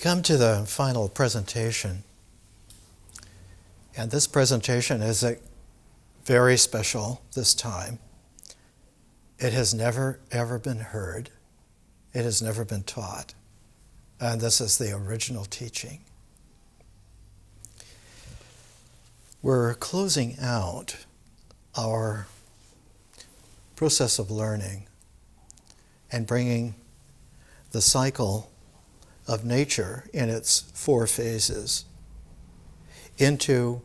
come to the final presentation. And this presentation is very special this time. It has never, ever been heard. It has never been taught. And this is the original teaching. We're closing out our process of learning and bringing the cycle of nature in its 4 phases into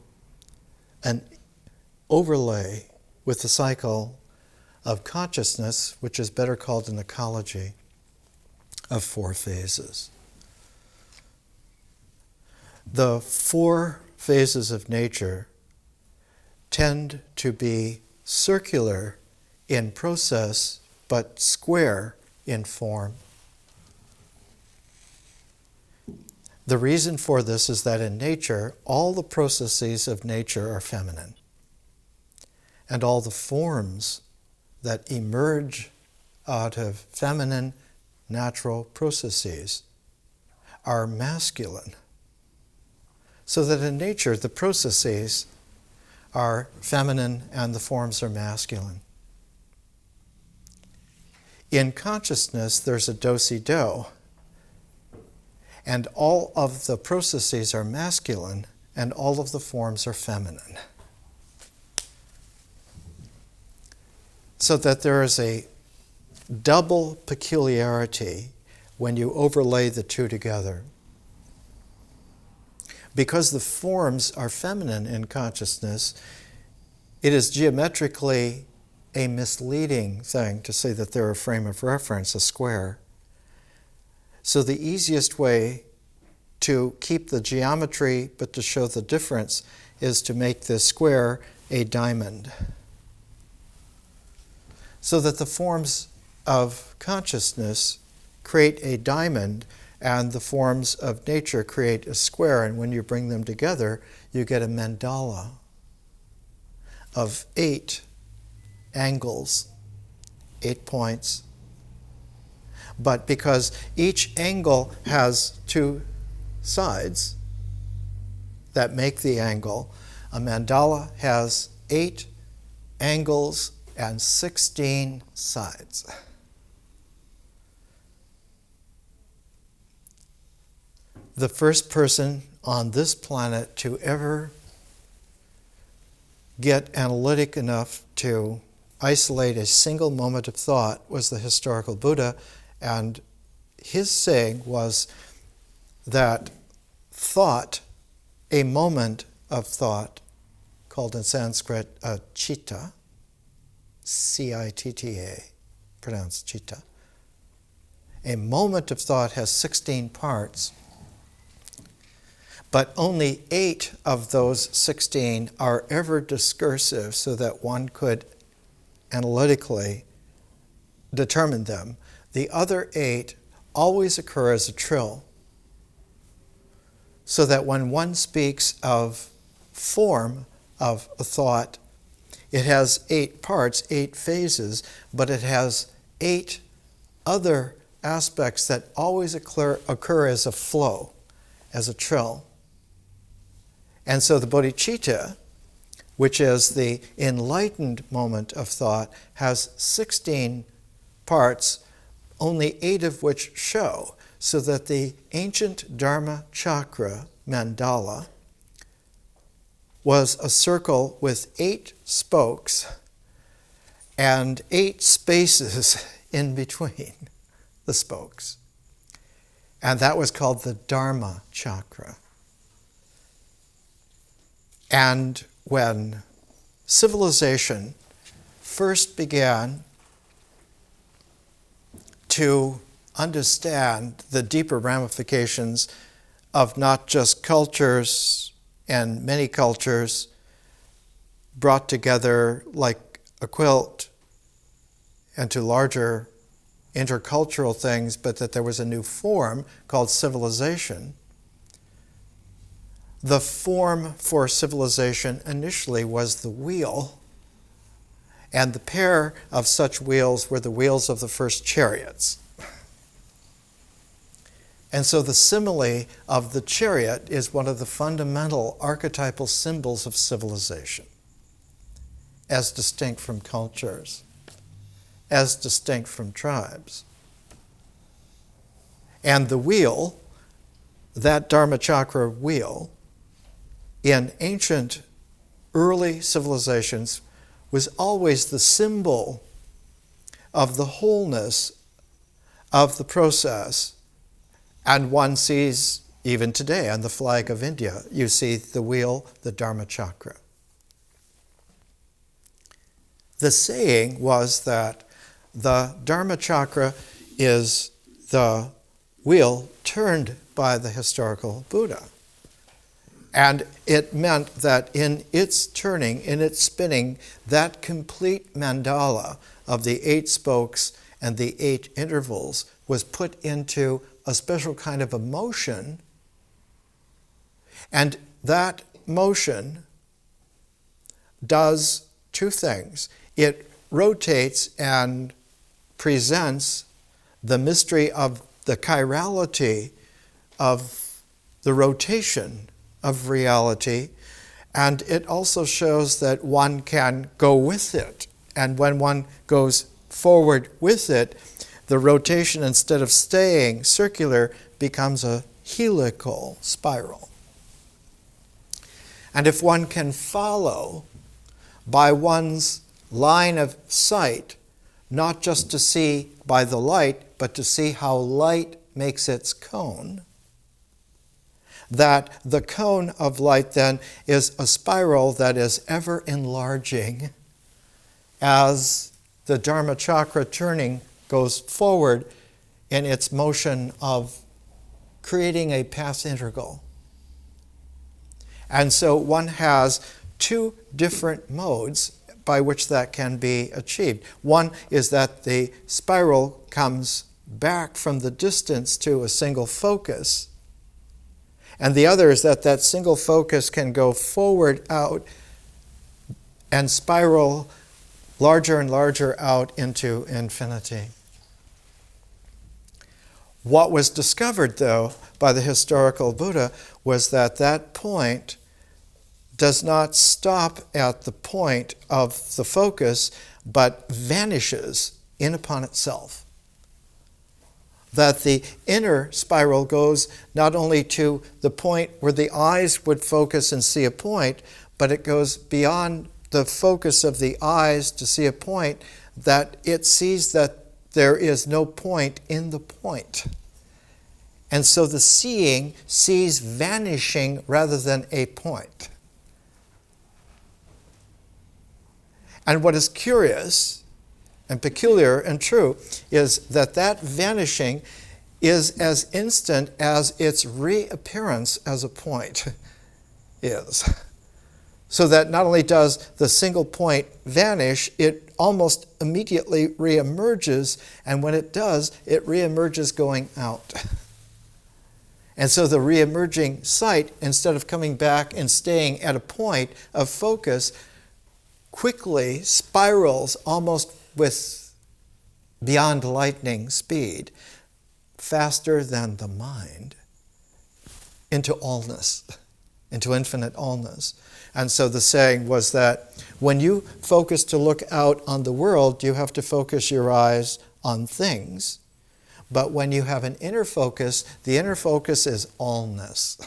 an overlay with the cycle of consciousness, which is better called an ecology of 4 phases. The 4 phases of nature tend to be circular in process, but square in form. The reason for this is that in nature, all the processes of nature are feminine. And all the forms that emerge out of feminine natural processes are masculine. So that in nature, the processes are feminine and the forms are masculine. In consciousness, there's a do-si-do. And all of the processes are masculine, and all of the forms are feminine. So that there is a double peculiarity when you overlay the two together. Because the forms are feminine in consciousness, it is geometrically a misleading thing to say that they're a frame of reference, a square. So the easiest way to keep the geometry but to show the difference is to make this square a diamond. So that the forms of consciousness create a diamond and the forms of nature create a square, and when you bring them together, you get a mandala of 8 angles, 8 points. But because each angle has 2 sides that make the angle, a mandala has 8 angles and 16 sides. The first person on this planet to ever get analytic enough to isolate a single moment of thought was the historical Buddha, and his saying was that thought, a moment of thought, called in Sanskrit citta, C-I-T-T-A, pronounced citta. A moment of thought has 16 parts, but only 8 of those 16 are ever discursive so that one could analytically determine them. The other 8 always occur as a trill, so that when one speaks of form of a thought, it has 8 parts, 8 phases, but it has 8 other aspects that always occur as a flow, as a trill. And so the bodhicitta, which is the enlightened moment of thought, has 16 parts, only 8 of which show, so that the ancient Dharma chakra mandala was a circle with 8 spokes and 8 spaces in between the spokes. And that was called the Dharma chakra. And when civilization first began to understand the deeper ramifications of not just cultures and many cultures brought together like a quilt into larger intercultural things, but that there was a new form called civilization. The form for civilization initially was the wheel, and the pair of such wheels were the wheels of the first chariots. And so the simile of the chariot is one of the fundamental archetypal symbols of civilization, as distinct from cultures, as distinct from tribes. And the wheel, that Dharmachakra wheel, in ancient early civilizations was always the symbol of the wholeness of the process. And one sees, even today, on the flag of India, you see the wheel, the Dharmachakra. The saying was that the Dharmachakra is the wheel turned by the historical Buddha. And it meant that in its turning, in its spinning, that complete mandala of the 8 spokes and the 8 intervals was put into a special kind of a motion. And that motion does 2 things. It rotates and presents the mystery of the chirality of the rotation of reality, and it also shows that one can go with it. And when one goes forward with it, the rotation, instead of staying circular, becomes a helical spiral. And if one can follow by one's line of sight, not just to see by the light, but to see how light makes its cone, that the cone of light then is a spiral that is ever enlarging as the Dharmachakra turning goes forward in its motion of creating a path integral. And so one has 2 different modes by which that can be achieved. One is that the spiral comes back from the distance to a single focus, and the other is that that single focus can go forward out and spiral larger and larger out into infinity. What was discovered, though, by the historical Buddha was that that point does not stop at the point of the focus, but vanishes in upon itself. That the inner spiral goes not only to the point where the eyes would focus and see a point, but it goes beyond the focus of the eyes to see a point, that it sees that there is no point in the point. And so the seeing sees vanishing rather than a point. And what is curious and peculiar and true is that that vanishing is as instant as its reappearance as a point is. So that not only does the single point vanish, it almost immediately reemerges, and when it does, it reemerges going out. And so the reemerging sight, instead of coming back and staying at a point of focus, quickly spirals almost with beyond lightning speed, faster than the mind, into allness, into infinite allness. And so the saying was that when you focus to look out on the world, you have to focus your eyes on things. But when you have an inner focus, the inner focus is allness.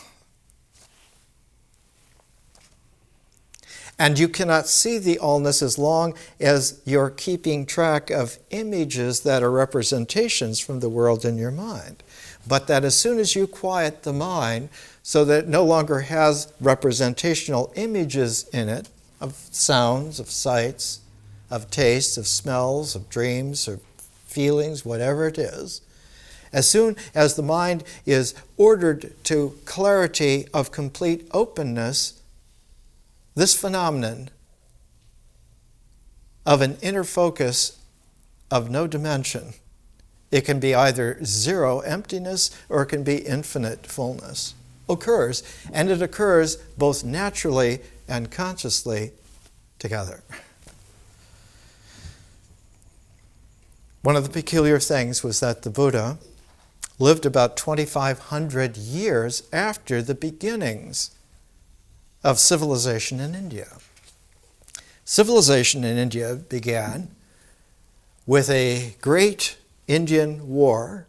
And you cannot see the allness as long as you're keeping track of images that are representations from the world in your mind. But that as soon as you quiet the mind so that it no longer has representational images in it, of sounds, of sights, of tastes, of smells, of dreams, of feelings, whatever it is, as soon as the mind is ordered to clarity of complete openness, this phenomenon of an inner focus of no dimension, it can be either zero emptiness or it can be infinite fullness, occurs, and it occurs both naturally and consciously together. One of the peculiar things was that the Buddha lived about 2,500 years after the beginnings of civilization in India. Civilization in India began with a great Indian war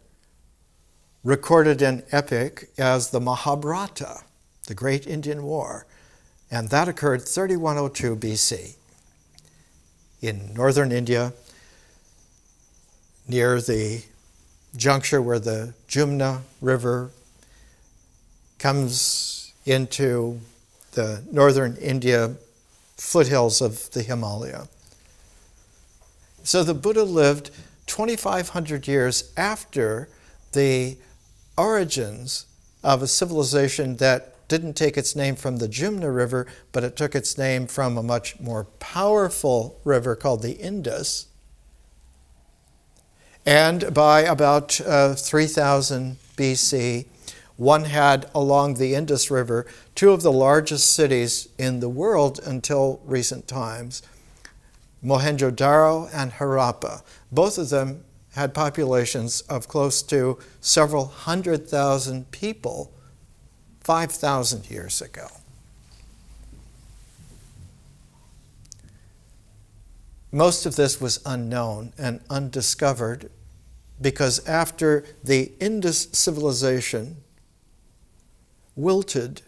recorded in epic as the Mahabharata, the Great Indian War, and that occurred 3102 BC in northern India, near the juncture where the Jumna River comes into the northern India foothills of the Himalaya. So the Buddha lived 2,500 years after the origins of a civilization that didn't take its name from the Jumna River, but it took its name from a much more powerful river called the Indus. And by about 3000 BC, one had along the Indus River two of the largest cities in the world until recent times, Mohenjo-Daro and Harappa. Both of them had populations of close to several 100,000 people 5,000 years ago. Most of this was unknown and undiscovered because after the Indus civilization wilted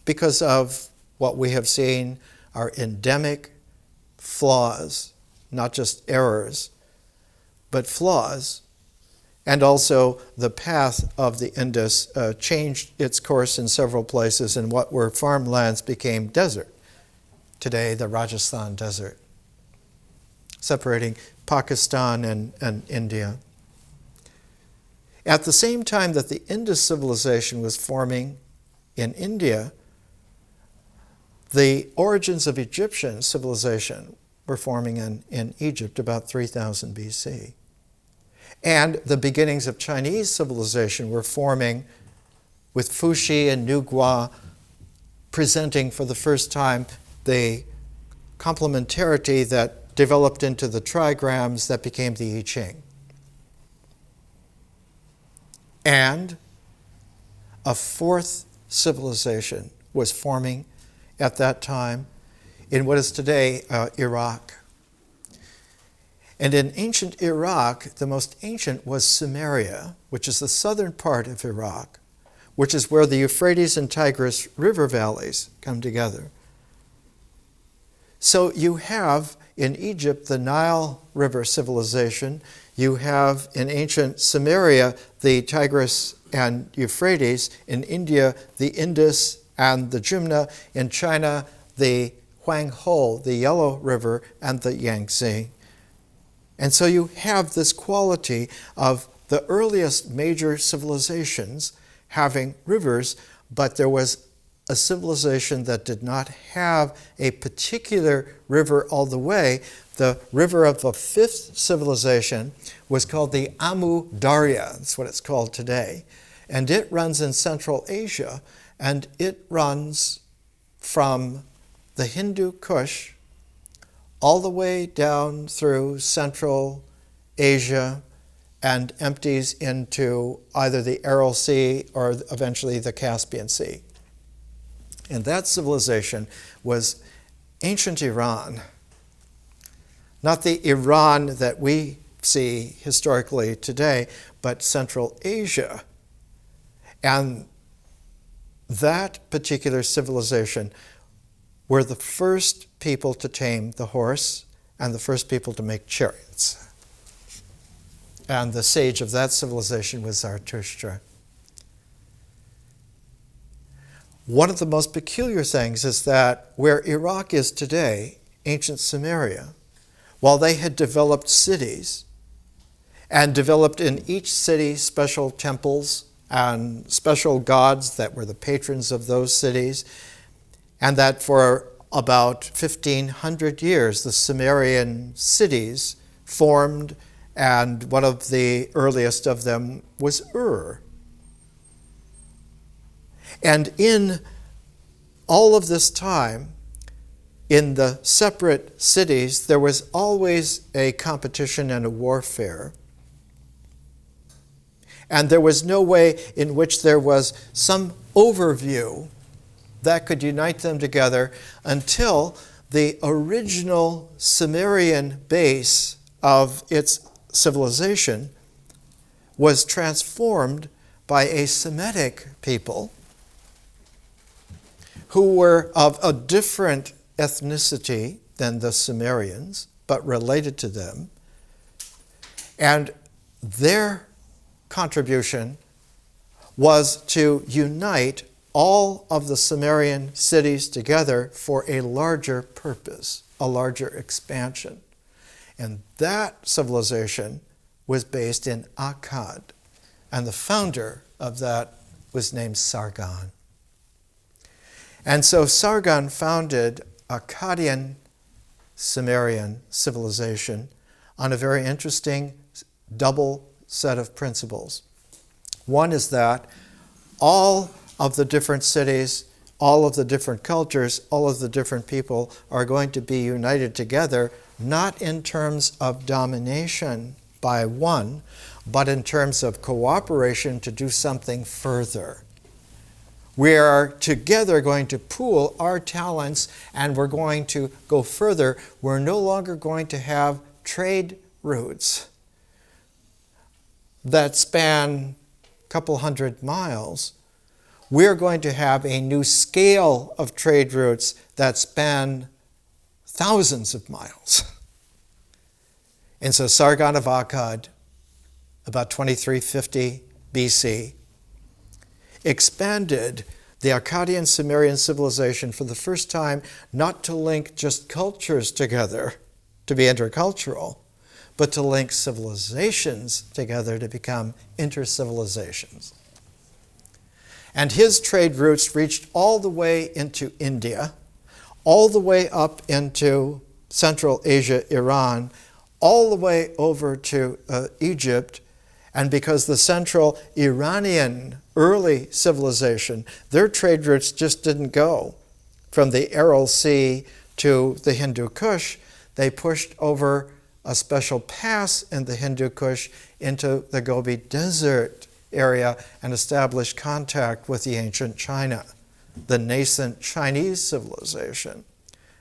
because of what we have seen are endemic flaws, not just errors, but flaws, and also the path of the Indus changed its course in several places, and what were farmlands became desert. Today, the Rajasthan Desert, separating Pakistan and India. At the same time that the Indus civilization was forming in India, the origins of Egyptian civilization were forming in Egypt about 3000 BC. And the beginnings of Chinese civilization were forming with Fuxi and Nugua presenting for the first time the complementarity that developed into the trigrams that became the I Ching. And a fourth civilization was forming at that time in what is today Iraq. And in ancient Iraq, the most ancient was Sumeria, which is the southern part of Iraq, which is where the Euphrates and Tigris river valleys come together. So you have in Egypt the Nile River civilization. You have in ancient Sumeria the Tigris and Euphrates. In India, the Indus and the Jumna. In China, the Huanghe, the Yellow River, and the Yangtze. And so you have this quality of the earliest major civilizations having rivers, but there was a civilization that did not have a particular river all the way. The river of the fifth civilization was called the Amu Darya. That's what it's called today. And it runs in Central Asia, and it runs from the Hindu Kush all the way down through Central Asia and empties into either the Aral Sea or eventually the Caspian Sea. And that civilization was ancient Iran, not the Iran that we see historically today, but Central Asia. And that particular civilization were the first people to tame the horse and the first people to make chariots. And the sage of that civilization was Zarathustra. One of the most peculiar things is that where Iraq is today, ancient Sumeria, while they had developed cities and developed in each city special temples and special gods that were the patrons of those cities, and that for about 1,500 years the Sumerian cities formed, and one of the earliest of them was Ur. And in all of this time, in the separate cities, there was always a competition and a warfare. And there was no way in which there was some overview that could unite them together until the original Sumerian base of its civilization was transformed by a Semitic people who were of a different ethnicity than the Sumerians, but related to them. And their contribution was to unite all of the Sumerian cities together for a larger purpose, a larger expansion. And that civilization was based in Akkad. And the founder of that was named Sargon. And so Sargon founded Akkadian Sumerian civilization on a very interesting double set of principles. One is that all of the different cities, all of the different cultures, all of the different people are going to be united together, not in terms of domination by one, but in terms of cooperation to do something further. We are together going to pool our talents, and we're going to go further. We're no longer going to have trade routes that span a couple hundred miles. We're going to have a new scale of trade routes that span thousands of miles. And so Sargon of Akkad, about 2350 BC, expanded the Akkadian Sumerian civilization for the first time, not to link just cultures together, to be intercultural, but to link civilizations together to become intercivilizations. And his trade routes reached all the way into India, all the way up into Central Asia, Iran, all the way over to Egypt. And because the central Iranian early civilization, their trade routes just didn't go from the Aral Sea to the Hindu Kush, they pushed over a special pass in the Hindu Kush into the Gobi Desert area and established contact with the ancient China, the nascent Chinese civilization.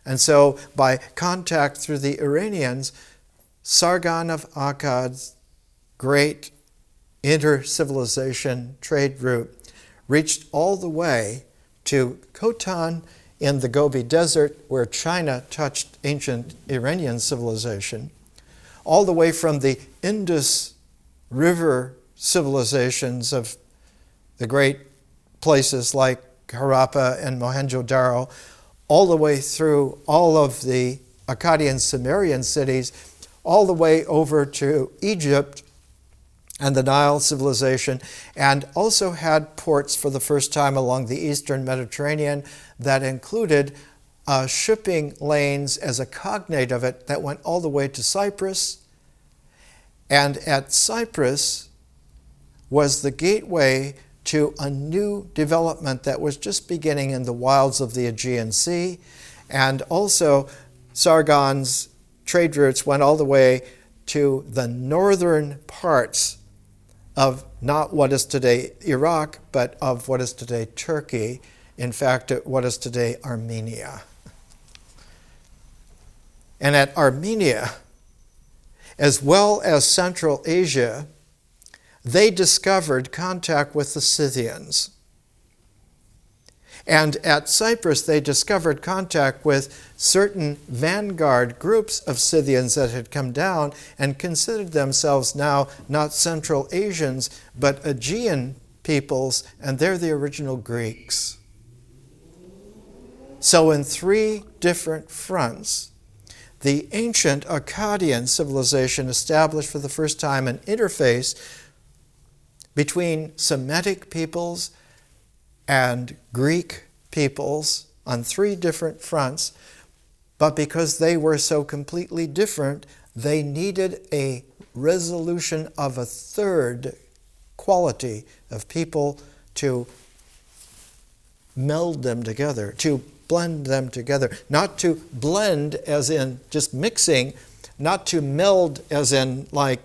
And so by contact through the Iranians, Sargon of Akkad's great inter-civilization trade route reached all the way to Khotan in the Gobi Desert, where China touched ancient Iranian civilization, all the way from the Indus River civilizations of the great places like Harappa and Mohenjo-Daro, all the way through all of the Akkadian Sumerian cities, all the way over to Egypt and the Nile civilization, and also had ports for the first time along the eastern Mediterranean that included shipping lanes as a cognate of it that went all the way to Cyprus. And at Cyprus was the gateway to a new development that was just beginning in the wilds of the Aegean Sea. And also Sargon's trade routes went all the way to the northern parts of not what is today Iraq, but of what is today Turkey, in fact, what is today Armenia. And at Armenia, as well as Central Asia, they discovered contact with the Scythians. And at Cyprus, they discovered contact with certain vanguard groups of Scythians that had come down and considered themselves now not Central Asians, but Aegean peoples, and they're the original Greeks. So in three different fronts, the ancient Akkadian civilization established for the first time an interface between Semitic peoples and Greek peoples on three different fronts, but because they were so completely different, they needed a resolution of a third quality of people to meld them together, to blend them together. Not to blend as in just mixing, not to meld as in like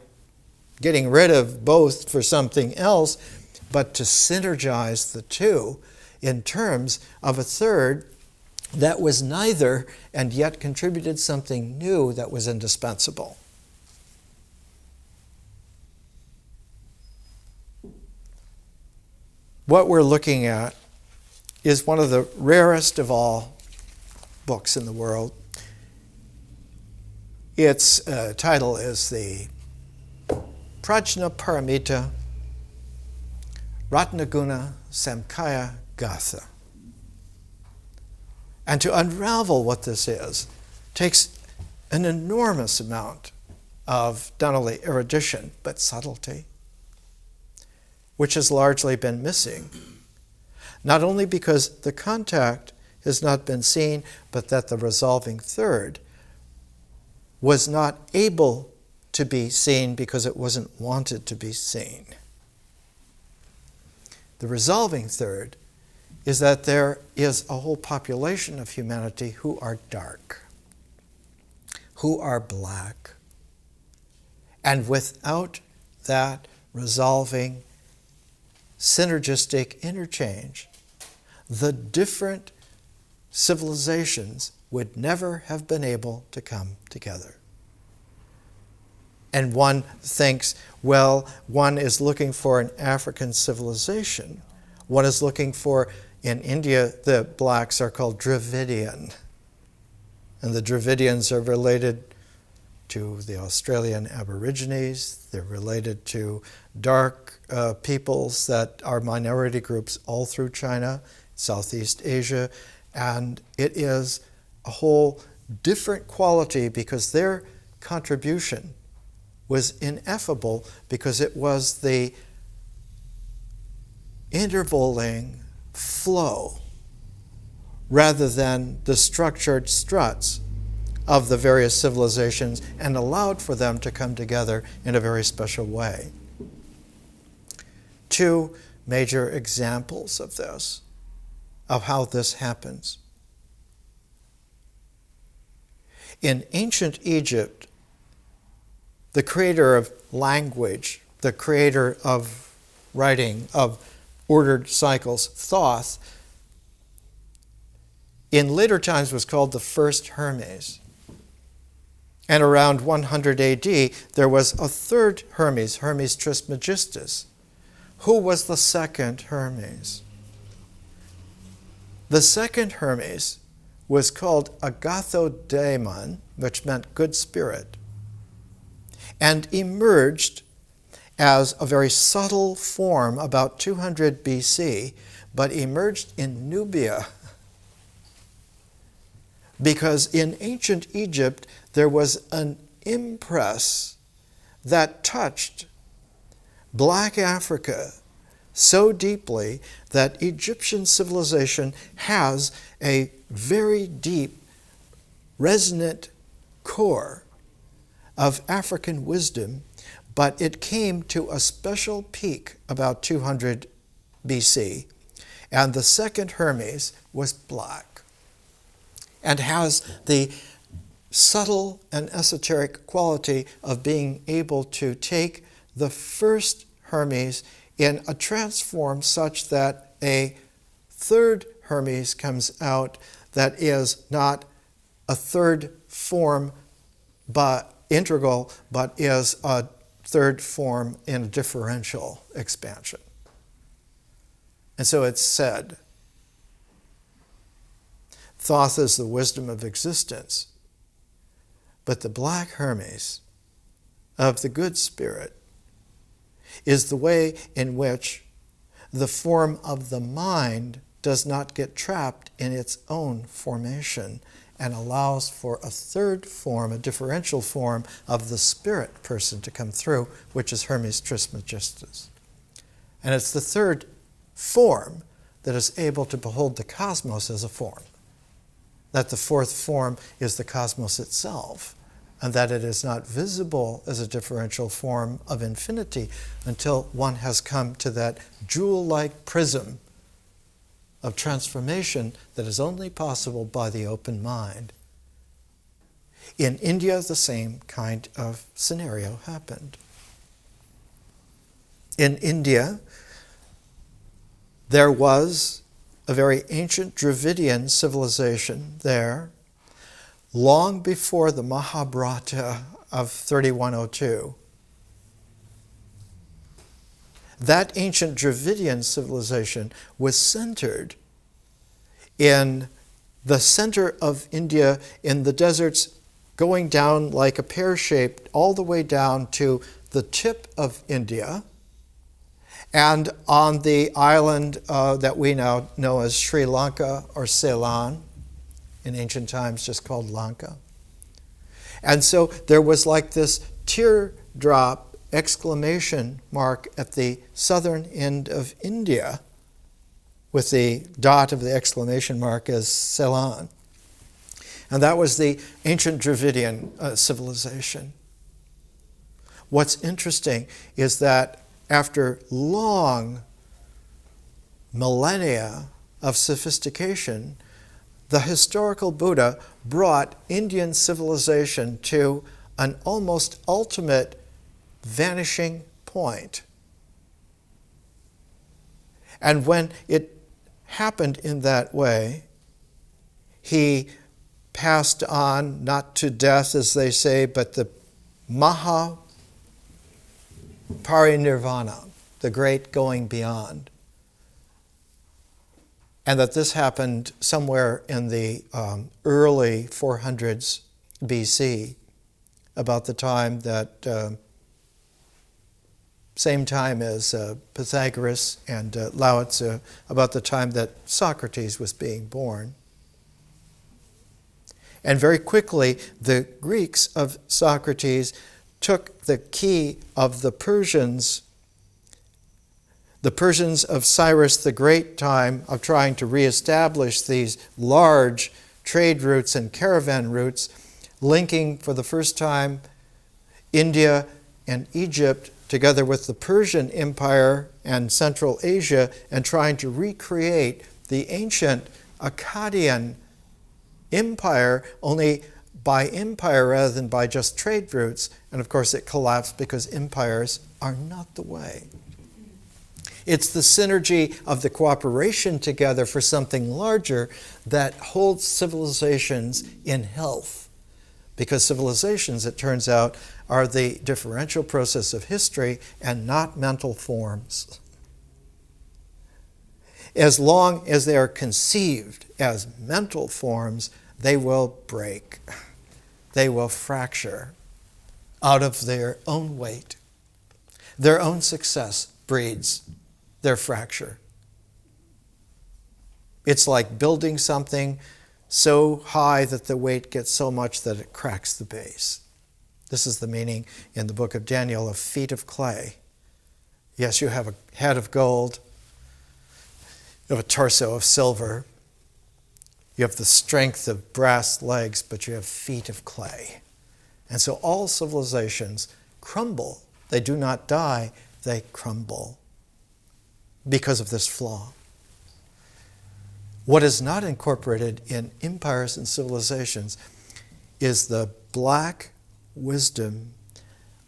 getting rid of both for something else, but to synergize the two in terms of a third that was neither and yet contributed something new that was indispensable. What we're looking at is one of the rarest of all books in the world. Its title is the Prajna Paramita Ratnaguna Samcaya Gatha. And to unravel what this is takes an enormous amount of not only erudition, but subtlety, which has largely been missing. Not only because the contact has not been seen, but that the resolving third was not able to be seen because it wasn't wanted to be seen. The resolving third is that there is a whole population of humanity who are dark, who are black. And without that resolving, synergistic interchange, the different civilizations would never have been able to come together. And one thinks, well, one is looking for an African civilization. One is looking for, in India, the blacks are called Dravidian. And the Dravidians are related to the Australian Aborigines. They're related to dark peoples that are minority groups all through China, Southeast Asia. And it is a whole different quality because their contribution was ineffable because it was the intervaling flow rather than the structured struts of the various civilizations and allowed for them to come together in a very special way. Two major examples of this, of how this happens. In ancient Egypt, the creator of language, the creator of writing, of ordered cycles, Thoth, in later times was called the first Hermes. And around 100 AD, there was a third Hermes, Hermes Trismegistus. Who was the second Hermes? The second Hermes was called Agathodaimon, which meant good spirit, and emerged as a very subtle form about 200 BC, but emerged in Nubia. Because in ancient Egypt, there was an impress that touched Black Africa so deeply that Egyptian civilization has a very deep, resonant core of African wisdom, but it came to a special peak about 200 BC, and the second Hermes was black and has the subtle and esoteric quality of being able to take the first Hermes in a transform such that a third Hermes comes out that is not a third form but integral, but is a third form in a differential expansion. And so it's said, Thoth is the wisdom of existence, but the black Hermes of the good spirit is the way in which the form of the mind does not get trapped in its own formation and allows for a third form, a differential form of the spirit person to come through, which is Hermes Trismegistus. And it's the third form that is able to behold the cosmos as a form. That the fourth form is the cosmos itself, and that it is not visible as a differential form of infinity until one has come to that jewel-like prism of transformation that is only possible by the open mind. In India, the same kind of scenario happened. In India, there was a very ancient Dravidian civilization there, long before the Mahabharata of 3102. That ancient Dravidian civilization was centered in the center of India, in the deserts, going down like a pear-shaped all the way down to the tip of India, and on the island that we now know as Sri Lanka or Ceylon, in ancient times just called Lanka. And so there was like this teardrop exclamation mark at the southern end of India, with the dot of the exclamation mark as Ceylon. And that was the ancient Dravidian civilization. What's interesting is that after long millennia of sophistication, the historical Buddha brought Indian civilization to an almost ultimate vanishing point. And when it happened in that way, he passed on, not to death, as they say, but the Maha Parinirvana, the great going beyond. And that this happened somewhere in the early 400s BC, about the time that, same time as Pythagoras and Lao Tzu, about the time that Socrates was being born. And very quickly, the Greeks of Socrates took the key of the Persians of Cyrus the Great time of trying to reestablish these large trade routes and caravan routes, linking for the first time India and Egypt together with the Persian Empire and Central Asia, and trying to recreate the ancient Akkadian empire, only by empire rather than by just trade routes. And of course it collapsed because empires are not the way. It's the synergy of the cooperation together for something larger that holds civilizations in health. Because civilizations, it turns out, are the differential process of history and not mental forms. As long as they are conceived as mental forms, they will break. They will fracture out of their own weight. Their own success breeds their fracture. It's like building something so high that the weight gets so much that it cracks the base. This is the meaning in the book of Daniel of feet of clay. Yes, you have a head of gold, you have a torso of silver, you have the strength of brass legs, but you have feet of clay. And so all civilizations crumble. They do not die, they crumble because of this flaw. What is not incorporated in empires and civilizations is the black wisdom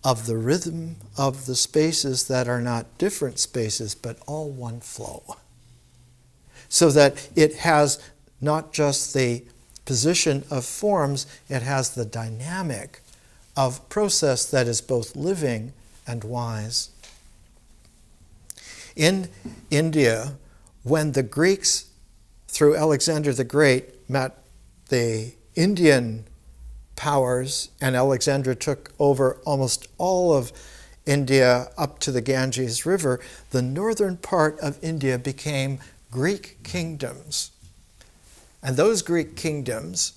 of the rhythm of the spaces that are not different spaces, but all one flow. So that it has not just the position of forms, it has the dynamic of process that is both living and wise. In India, when the Greeks, through Alexander the Great, met the Indian powers, and Alexander took over almost all of India up to the Ganges River, the northern part of India became Greek kingdoms. And those Greek kingdoms,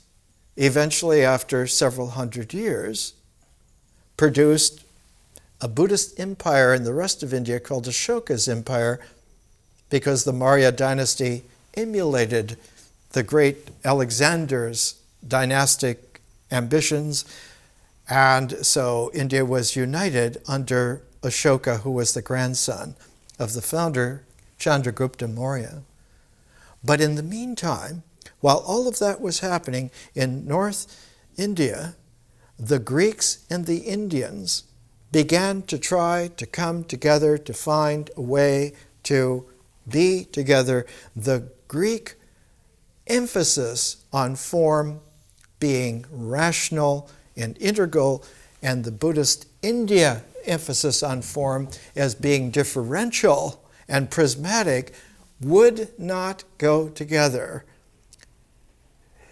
eventually after several hundred years, produced a Buddhist empire in the rest of India called Ashoka's empire, because the Maurya dynasty emulated the great Alexander's dynastic ambitions. And so India was united under Ashoka, who was the grandson of the founder, Chandragupta Maurya. But in the meantime, while all of that was happening in North India, the Greeks and the Indians began to try to come together to find a way to be together. The Greek emphasis on form being rational and integral, and the Buddhist India emphasis on form as being differential and prismatic would not go together.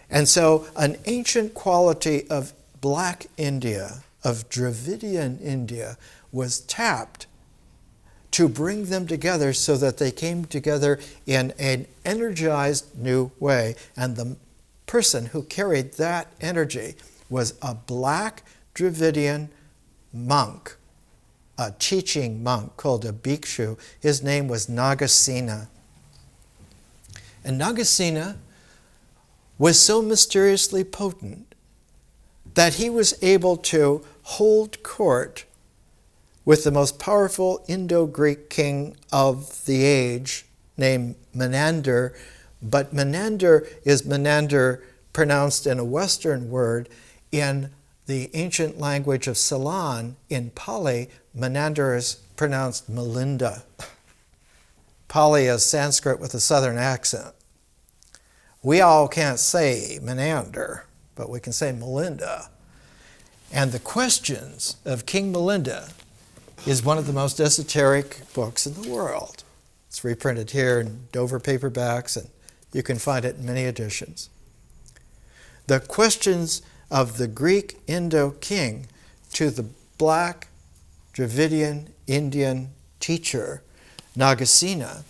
And so an ancient quality of Black India, of Dravidian India, was tapped to bring them together so that they came together in an energized new way. And the person who carried that energy was a Black Dravidian monk, a teaching monk called a bhikshu. His name was Nagasena. And Nagasena was so mysteriously potent that he was able to hold court with the most powerful Indo-Greek king of the age named Menander. But Menander is Menander pronounced in a Western word. In the ancient language of Ceylon, in Pali, Menander is pronounced Melinda. Pali is Sanskrit with a southern accent. We all can't say Menander, but we can say Melinda. And the Questions of King Melinda is one of the most esoteric books in the world. It's reprinted here in Dover paperbacks, and you can find it in many editions. The questions of the Greek Indo-king to the Black Dravidian Indian teacher, Nagasena,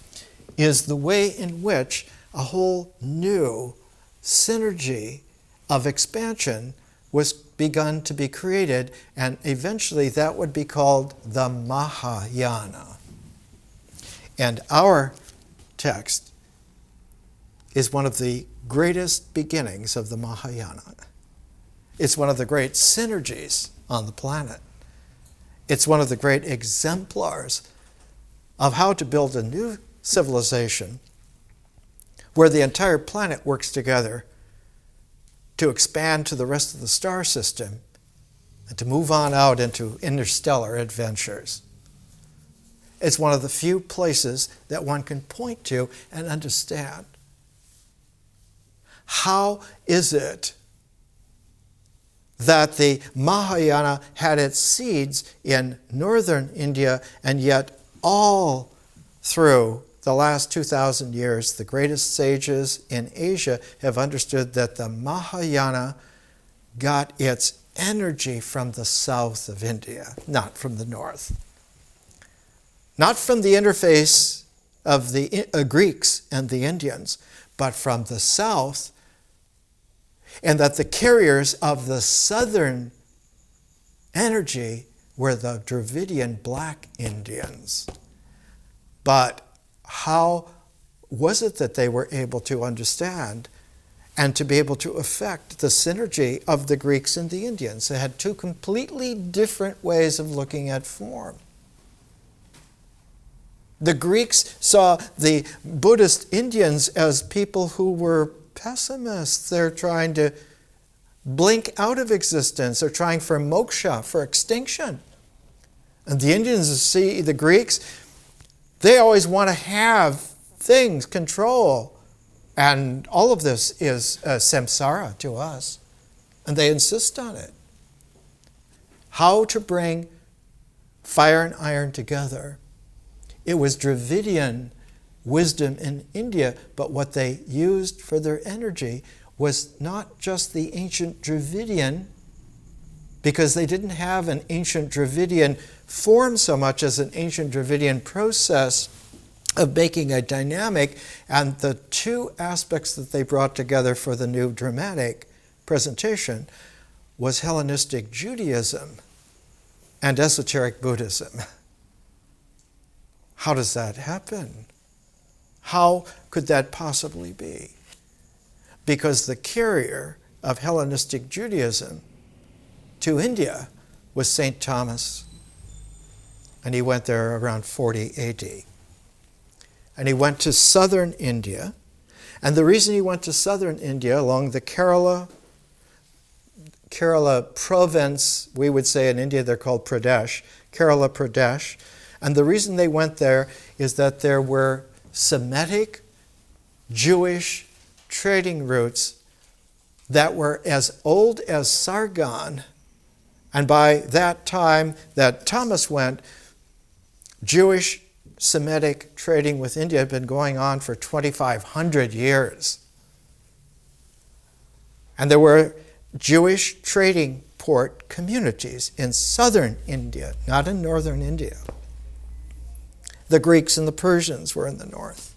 is the way in which a whole new synergy of expansion was begun to be created, and eventually that would be called the Mahayana. And our text is one of the greatest beginnings of the Mahayana. It's one of the great synergies on the planet. It's one of the great exemplars of how to build a new civilization where the entire planet works together to expand to the rest of the star system and to move on out into interstellar adventures. It's one of the few places that one can point to and understand. How is it that the Mahayana had its seeds in northern India, and yet all through the last 2,000 years, the greatest sages in Asia have understood that the Mahayana got its energy from the south of India, not from the north. Not from the interface of the Greeks and the Indians, but from the south, and that the carriers of the southern energy were the Dravidian Black Indians. But how was it that they were able to understand and to be able to affect the synergy of the Greeks and the Indians? They had two completely different ways of looking at form. The Greeks saw the Buddhist Indians as people who were pessimists. They're trying to blink out of existence. They're trying for moksha, for extinction. And the Indians see the Greeks, they always want to have things, control. And all of this is samsara to us. And they insist on it. How to bring fire and iron together. It was Dravidian wisdom in India, but what they used for their energy was not just the ancient Dravidian, because they didn't have an ancient Dravidian form so much as an ancient Dravidian process of making a dynamic, and the two aspects that they brought together for the new dramatic presentation was Hellenistic Judaism and esoteric Buddhism. How does that happen? How could that possibly be? Because the carrier of Hellenistic Judaism to India was St. Thomas. And he went there around 40 AD. And he went to southern India. And the reason he went to southern India, along the Kerala Kerala province, we would say in India they're called Pradesh, Kerala Pradesh. And the reason they went there is that there were Semitic Jewish trading routes that were as old as Sargon. And by that time that Thomas went, Jewish Semitic trading with India had been going on for 2,500 years. And there were Jewish trading port communities in southern India, not in northern India. The Greeks and the Persians were in the north.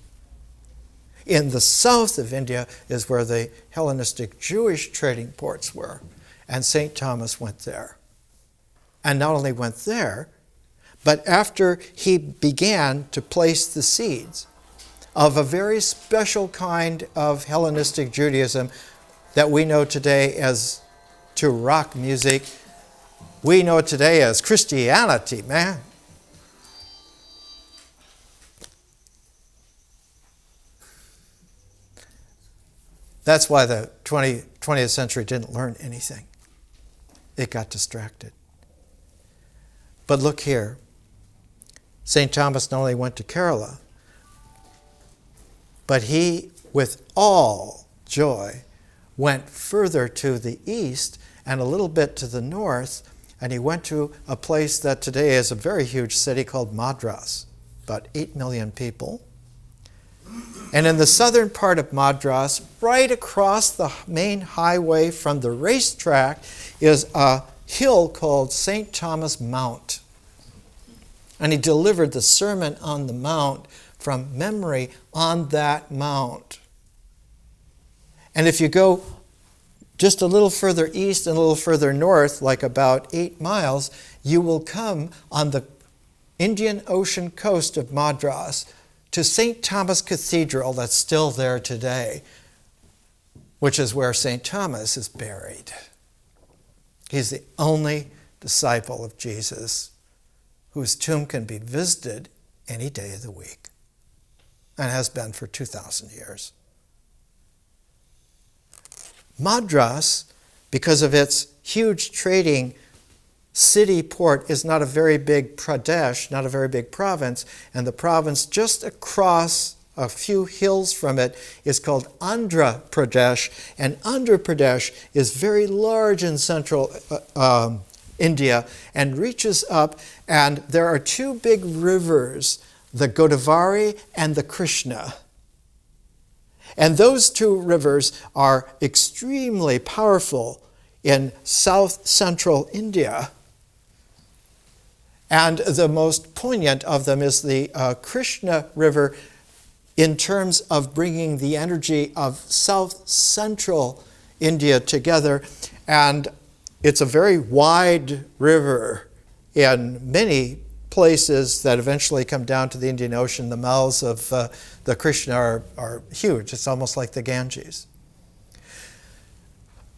In the south of India is where the Hellenistic Jewish trading ports were, and St. Thomas went there. And not only went there, but after he began to place the seeds of a very special kind of Hellenistic Judaism that we know today as to rock music, we know it today as Christianity, man. That's why the 20th century didn't learn anything. It got distracted. But look here. St. Thomas not only went to Kerala, but he, with all joy, went further to the east and a little bit to the north, and he went to a place that today is a very huge city called Madras, about 8 million people. And in the southern part of Madras, right across the main highway from the racetrack, is a hill called St. Thomas Mount. And he delivered the Sermon on the Mount from memory on that mount. And if you go just a little further east and a little further north, like about 8 miles, you will come on the Indian Ocean coast of Madras to St. Thomas Cathedral that's still there today, which is where St. Thomas is buried. He's the only disciple of Jesus whose tomb can be visited any day of the week and has been for 2,000 years. Madras, because of its huge trading city port, is not a very big Pradesh, not a very big province, and the province just across a few hills from it is called Andhra Pradesh, and Andhra Pradesh is very large in central India and reaches up, and there are 2 big rivers, the Godavari and the Krishna. And those 2 rivers are extremely powerful in south central India. And the most poignant of them is the Krishna River in terms of bringing the energy of south central India together. And it's a very wide river in many places that eventually come down to the Indian Ocean. The mouths of the Krishna are huge. It's almost like the Ganges.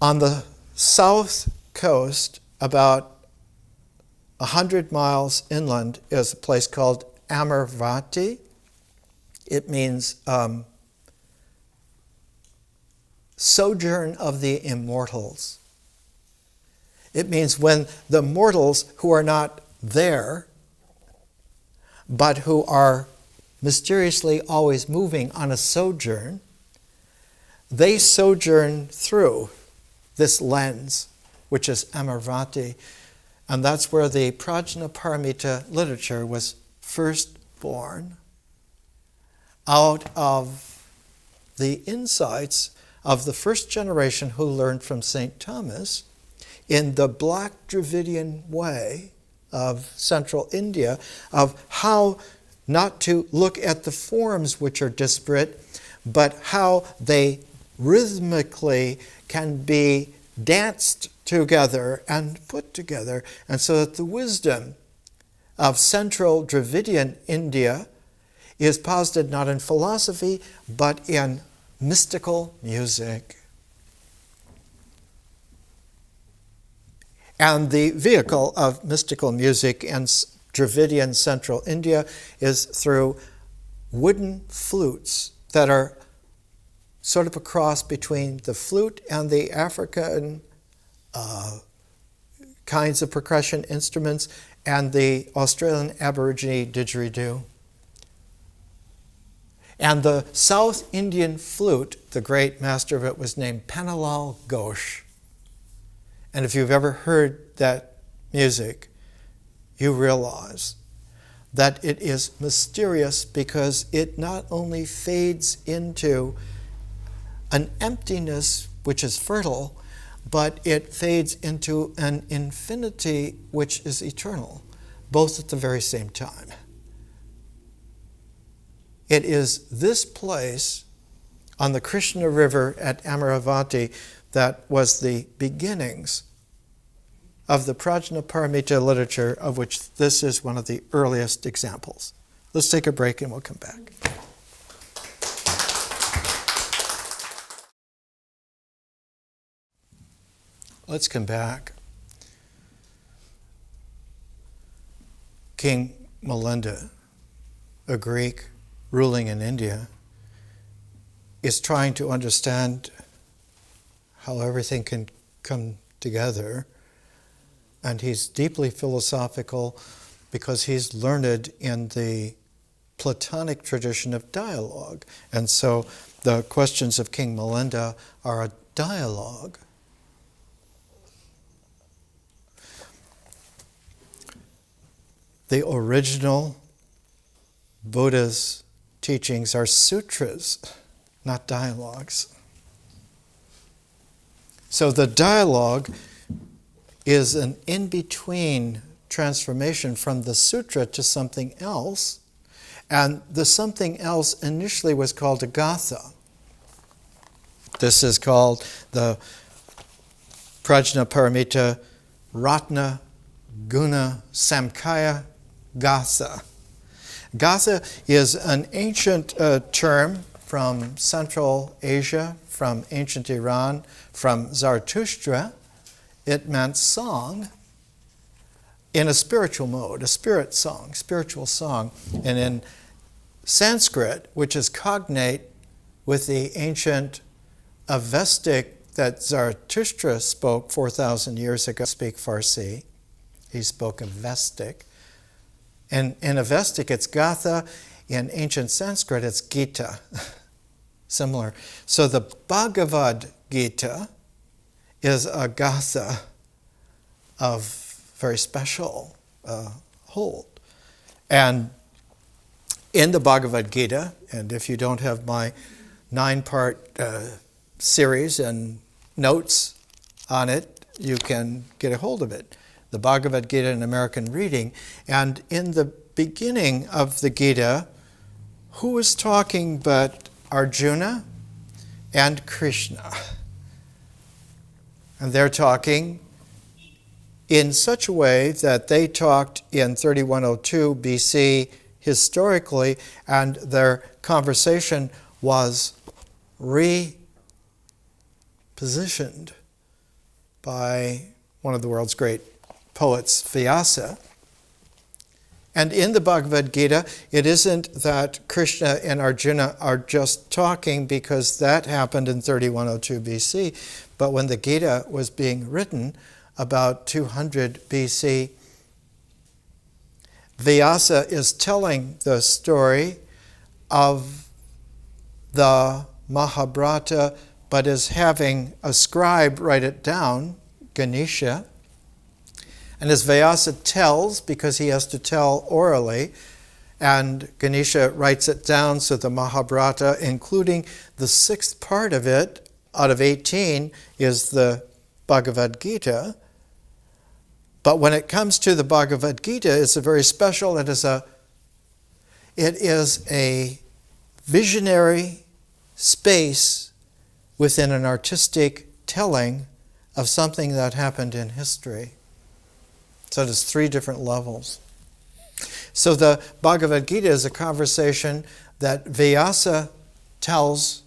On the south coast, about 100 miles inland, is a place called Amarvati. It means sojourn of the immortals. It means when the mortals who are not there, but who are mysteriously always moving on a sojourn, they sojourn through this lens, which is Amarvati. And that's where the Prajnaparamita literature was first born, out of the insights of the first generation who learned from St. Thomas in the Black Dravidian way of central India, of how not to look at the forms which are disparate, but how they rhythmically can be danced together and put together, and so that the wisdom of central Dravidian India is posited not in philosophy, but in mystical music. And the vehicle of mystical music in Dravidian central India is through wooden flutes that are sort of a cross between the flute and the African kinds of percussion instruments, and the Australian Aborigine didgeridoo. And the South Indian flute, the great master of it, was named Panalal Ghosh. And if you've ever heard that music, you realize that it is mysterious because it not only fades into an emptiness which is fertile, but it fades into an infinity which is eternal, both at the very same time. It is this place on the Krishna River at Amaravati that was the beginnings of the Prajnaparamita literature, of which this is one of the earliest examples. Let's take a break and we'll come back. Let's come back. King Milinda, a Greek ruling in India, is trying to understand how everything can come together. And he's deeply philosophical because he's learned in the Platonic tradition of dialogue. And so the questions of King Milinda are a dialogue. The original Buddha's teachings are sutras, not dialogues. So the dialogue is an in-between transformation from the sutra to something else. And the something else initially was called a Gatha. This is called the Prajnaparamita Ratnaguna Samcaya Gatha. Gatha is an ancient term from Central Asia, from ancient Iran, from Zarathustra. It meant song in a spiritual mode, a spirit song, spiritual song. And in Sanskrit, which is cognate with the ancient Avestic that Zarathustra spoke 4,000 years ago, speak Farsi. He spoke Avestic. And in Avestic, it's Gatha. In ancient Sanskrit, it's Gita. Similar. So the Bhagavad Gita is a Gatha of very special hold. And in the Bhagavad Gita, and if you don't have my 9-part series and notes on it, you can get a hold of it. The Bhagavad Gita in American Reading. And in the beginning of the Gita, who is talking but Arjuna and Krishna? And they're talking in such a way that they talked in 3102 BC historically, and their conversation was repositioned by one of the world's great poets, Vyasa. And in the Bhagavad Gita, it isn't that Krishna and Arjuna are just talking, because that happened in 3102 BC, but when the Gita was being written about 200 BC, Vyasa is telling the story of the Mahabharata, but is having a scribe write it down, Ganesha. And as Vyasa tells, because he has to tell orally, and Ganesha writes it down, so the Mahabharata, including the 6th part of it, out of 18, is the Bhagavad Gita. But when it comes to the Bhagavad Gita, it's a very special, it is a visionary space within an artistic telling of something that happened in history. So there's 3 different levels. So the Bhagavad Gita is a conversation that Vyasa tells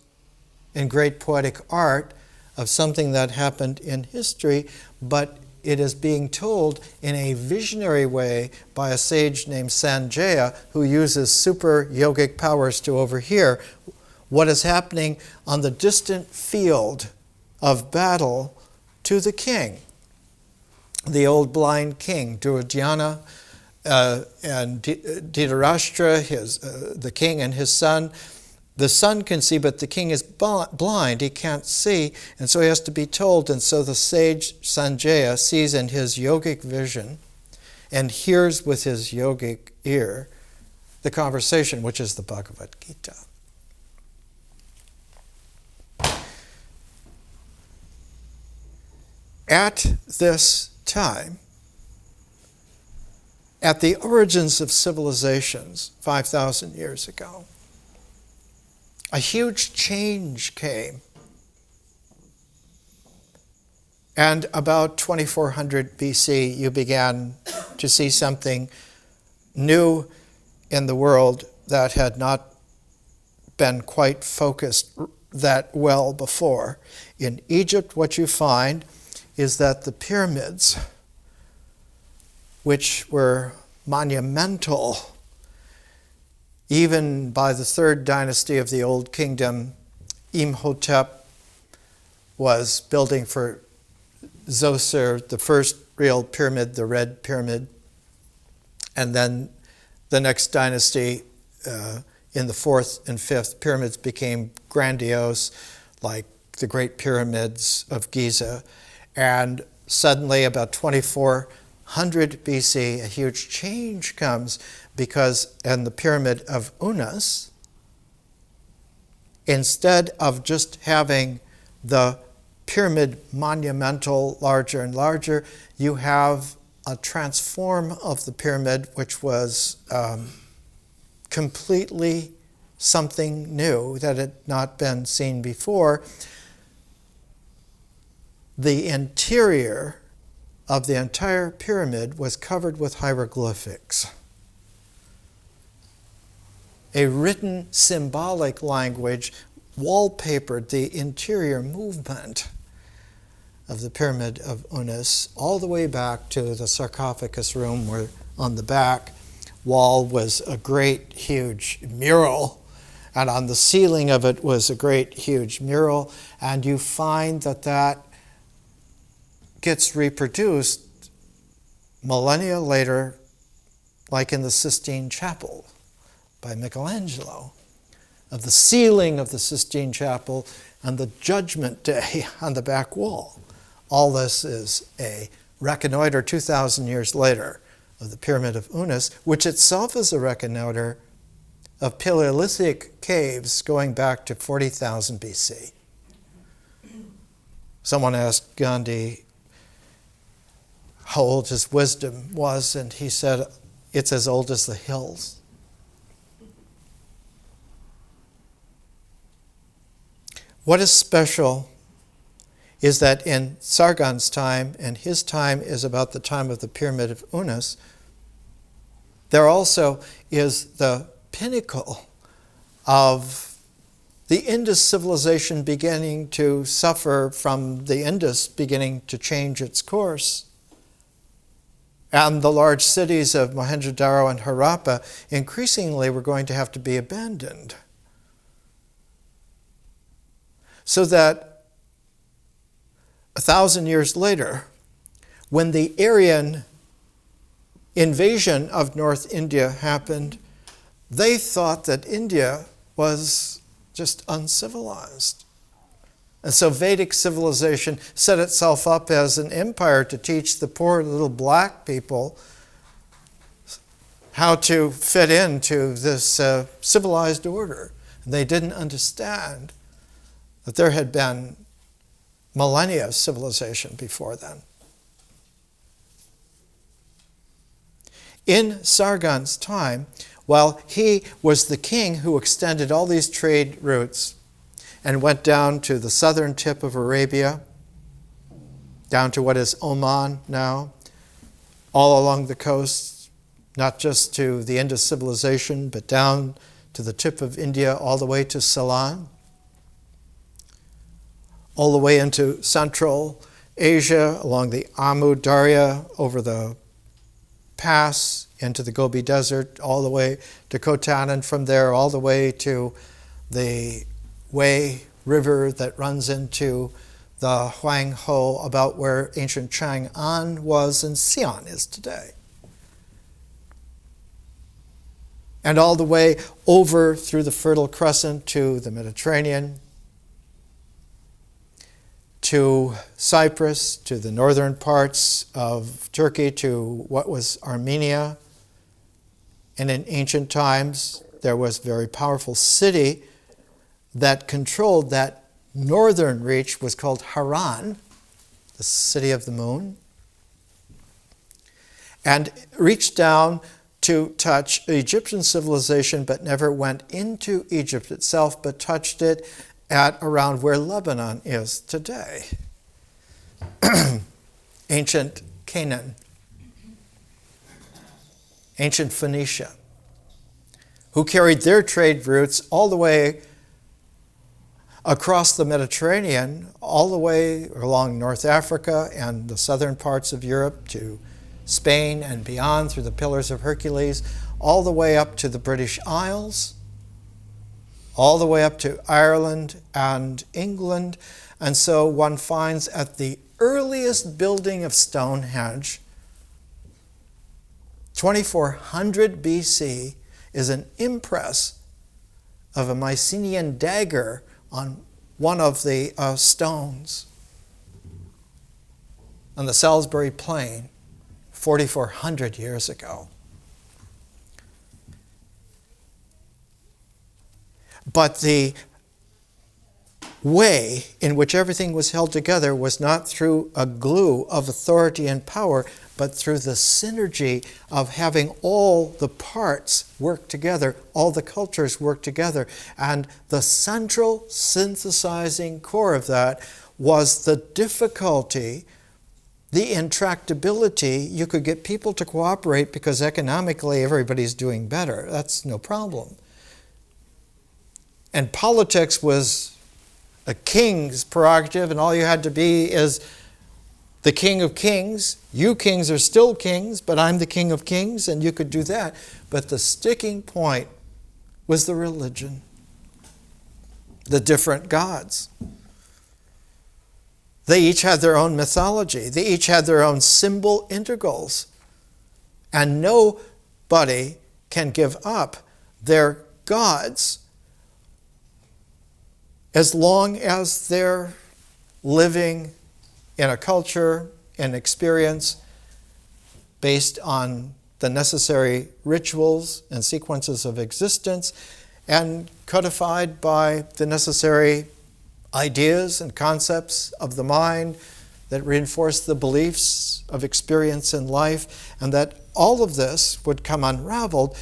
in great poetic art of something that happened in history, but it is being told in a visionary way by a sage named Samcaya, who uses super yogic powers to overhear what is happening on the distant field of battle to the king. the old blind king, Duryodhana, and Dhritarashtra, the king, and his son. The son can see, but the king is blind. He can't see, and so he has to be told. And so the sage Samcaya sees in his yogic vision and hears with his yogic ear the conversation, which is the Bhagavad Gita. At this time, at the origins of civilizations 5,000 years ago, a huge change came. And about 2400 BC, you began to see something new in the world that had not been quite focused that well before. In Egypt, what you find is that the pyramids, which were monumental, even by the third dynasty of the Old Kingdom, Imhotep was building for Zoser the first real pyramid, the Red Pyramid. And then the next dynasty, in the fourth and fifth, pyramids became grandiose, like the Great Pyramids of Giza. And suddenly, about 2400 BC, a huge change comes because in the Pyramid of Unas, instead of just having the pyramid monumental, larger and larger, you have a transform of the pyramid, which was completely something new that had not been seen before. The interior of the entire pyramid was covered with hieroglyphics. A written symbolic language wallpapered the interior movement of the Pyramid of Unas all the way back to the sarcophagus room, where on the back wall was a great huge mural, and on the ceiling of it was a great huge mural, and you find that gets reproduced millennia later, like in the Sistine Chapel by Michelangelo, of the ceiling of the Sistine Chapel and the Judgment Day on the back wall. All this is a reconnoiter 2,000 years later of the Pyramid of Unas, which itself is a reconnoiter of Paleolithic caves going back to 40,000 BC. Someone asked Gandhi how old his wisdom was, and he said, it's as old as the hills. What is special is that in Sargon's time, and his time is about the time of the Pyramid of Unas, there also is the pinnacle of the Indus civilization beginning to suffer from the Indus beginning to change its course. And the large cities of Mohenjo-Daro and Harappa increasingly were going to have to be abandoned. So that 1,000 years later, when the Aryan invasion of North India happened, they thought that India was just uncivilized. And so Vedic civilization set itself up as an empire to teach the poor little black people how to fit into this civilized order. And they didn't understand that there had been millennia of civilization before then. In Sargon's time, while he was the king who extended all these trade routes and went down to the southern tip of Arabia, down to what is Oman now, all along the coast, not just to the Indus civilization, but down to the tip of India, all the way to Ceylon, all the way into Central Asia, along the Amu Darya, over the pass into the Gobi Desert, all the way to Khotan, and from there all the way to the Wei River that runs into the Huang Ho, about where ancient Chang'an was and Xi'an is today. And all the way over through the Fertile Crescent to the Mediterranean, to Cyprus, to the northern parts of Turkey, to what was Armenia. And in ancient times, there was a very powerful city that controlled that northern reach, was called Haran, the city of the moon, and reached down to touch Egyptian civilization, but never went into Egypt itself, but touched it at around where Lebanon is today. Ancient Canaan, ancient Phoenicia, who carried their trade routes all the way across the Mediterranean, all the way along North Africa and the southern parts of Europe to Spain and beyond through the Pillars of Hercules, all the way up to the British Isles, all the way up to Ireland and England. And so one finds at the earliest building of Stonehenge, 2400 BC, is an impress of a Mycenaean dagger on one of the stones on the Salisbury Plain 4,400 years ago. But the way in which everything was held together was not through a glue of authority and power, but through the synergy of having all the parts work together, all the cultures work together. And the central synthesizing core of that was the difficulty, the intractability. You could get people to cooperate because economically everybody's doing better. That's no problem. And politics was a king's prerogative, and all you had to be is the king of kings. You kings are still kings, but I'm the king of kings, and you could do that. But the sticking point was the religion, the different gods. They each had their own mythology. They each had their own symbol integrals. And nobody can give up their gods as long as they're living in a culture, an experience based on the necessary rituals and sequences of existence and codified by the necessary ideas and concepts of the mind that reinforce the beliefs of experience in life, and that all of this would come unraveled.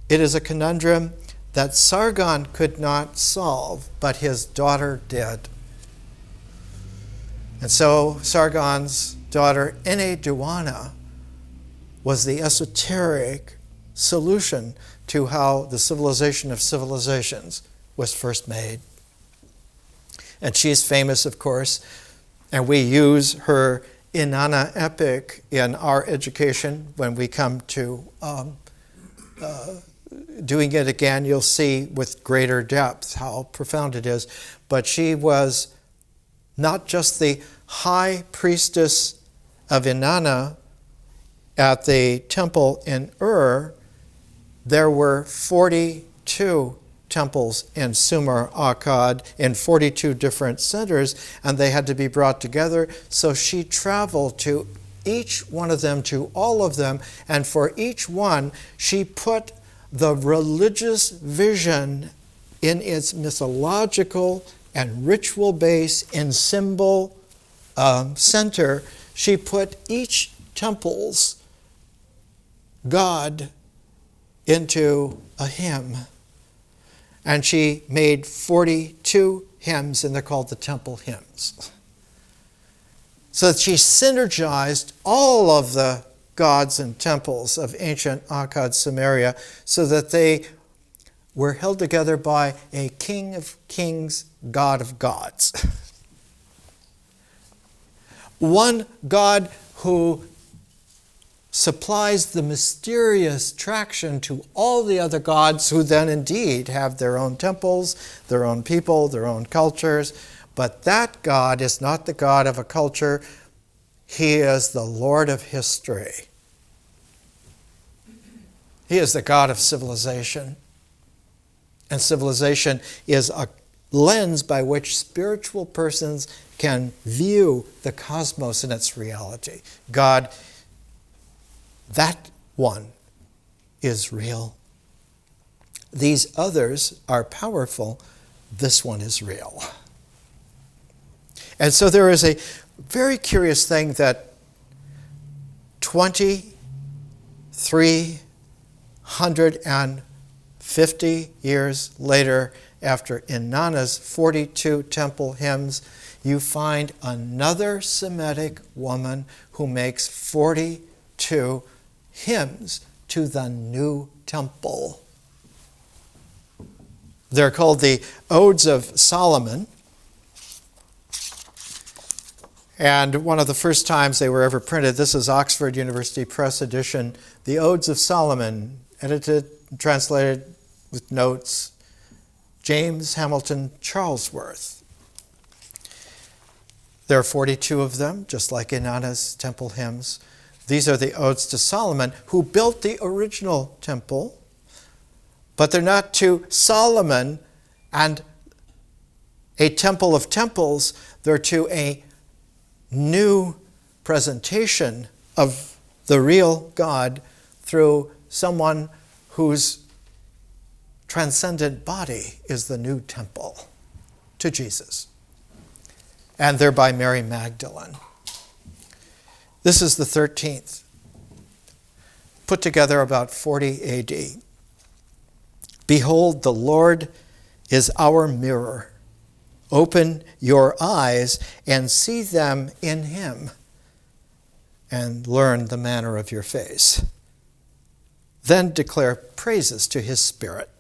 It is a conundrum that Sargon could not solve, but his daughter did. And so Sargon's daughter, Enheduanna, was the esoteric solution to how the civilization of civilizations was first made. And she's famous, of course, and we use her Inanna epic in our education. When we come to doing it again, you'll see with greater depth how profound it is. But she was not just the high priestess of Inanna at the temple in Ur. There were 42 temples in Sumer Akkad in 42 different centers, and they had to be brought together. So she traveled to each one of them, to all of them, and for each one she put the religious vision in its mythological and ritual base in symbol center. She put each temple's god into a hymn. And she made 42 hymns, and they're called the temple hymns. So that she synergized all of the gods and temples of ancient Akkad Sumeria so that they were held together by a king of kings, god of gods. One God who supplies the mysterious traction to all the other gods, who then indeed have their own temples, their own people, their own cultures, But that God is not the God of a culture. He is the Lord of history. He is the God of civilization. And civilization is a lens by which spiritual persons can view the cosmos in its reality. God, that one, is real. These others are powerful. This one is real. And so there is a very curious thing that 2,350 years later, after Inanna's 42 temple hymns, you find another Semitic woman who makes 42 hymns to the new temple. They're called the Odes of Solomon. And one of the first times they were ever printed, this is Oxford University Press edition, the Odes of Solomon, edited and translated with notes, James Hamilton Charlesworth. There are 42 of them, just like Inanna's temple hymns. These are the Odes to Solomon, who built the original temple, but they're not to Solomon and a temple of temples. They're to a new presentation of the real God through someone whose transcendent body is the new temple, to Jesus, and thereby Mary Magdalene. This is the 13th, put together about 40 AD. Behold, the Lord is our mirror. Open your eyes and see them in him, and learn the manner of your face. Then declare praises to his Spirit,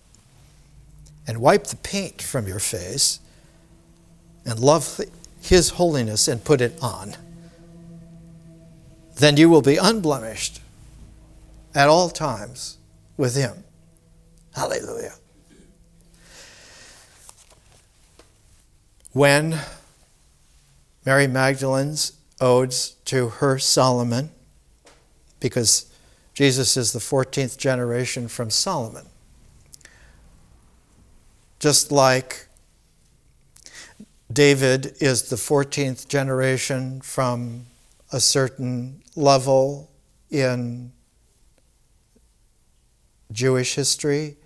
and wipe the paint from your face, and love his holiness and put it on. Then you will be unblemished at all times with him. Hallelujah. When Mary Magdalene's odes to her Solomon, because Jesus is the 14th generation from Solomon, just like David is the 14th generation from a certain level in Jewish history,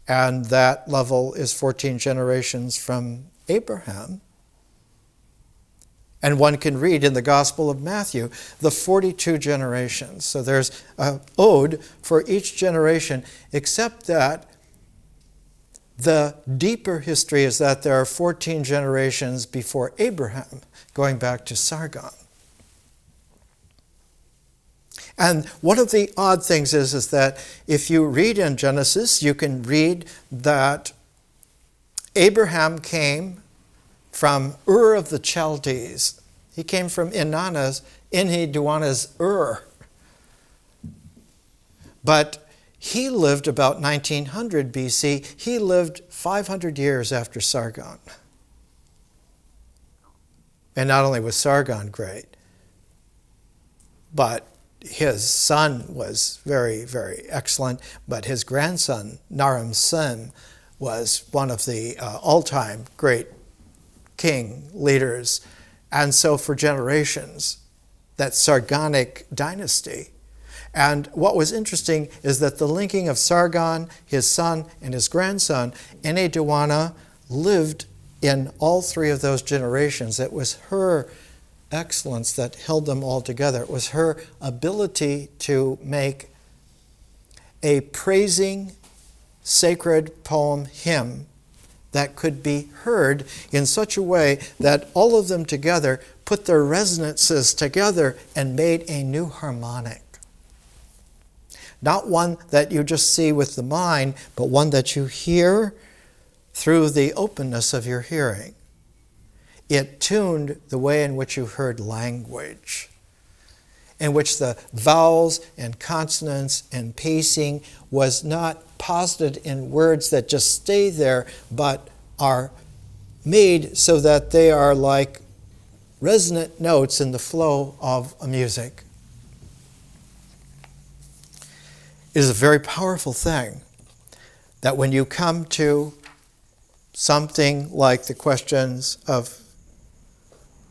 and that level is 14 generations from Abraham. And one can read in the Gospel of Matthew the 42 generations. So there's an ode for each generation, except that the deeper history is that there are 14 generations before Abraham, going back to Sargon. And one of the odd things is that if you read in Genesis, you can read that Abraham came from Ur of the Chaldees. He came from Enheduanna's Ur. But he lived about 1900 BC. He lived 500 years after Sargon. And not only was Sargon great, but his son was very, very excellent, but his grandson, Naram-Sin, was one of the all-time great king leaders. And so for generations, that Sargonic dynasty. And what was interesting is that the linking of Sargon, his son, and his grandson, Enheduanna, lived in all three of those generations. It was her excellence that held them all together. It was her ability to make a praising, sacred poem hymn that could be heard in such a way that all of them together put their resonances together and made a new harmonic. Not one that you just see with the mind, but one that you hear through the openness of your hearing. It tuned the way in which you heard language, in which the vowels and consonants and pacing was not posited in words that just stay there, but are made so that they are like resonant notes in the flow of a music. It is a very powerful thing that when you come to something like the questions of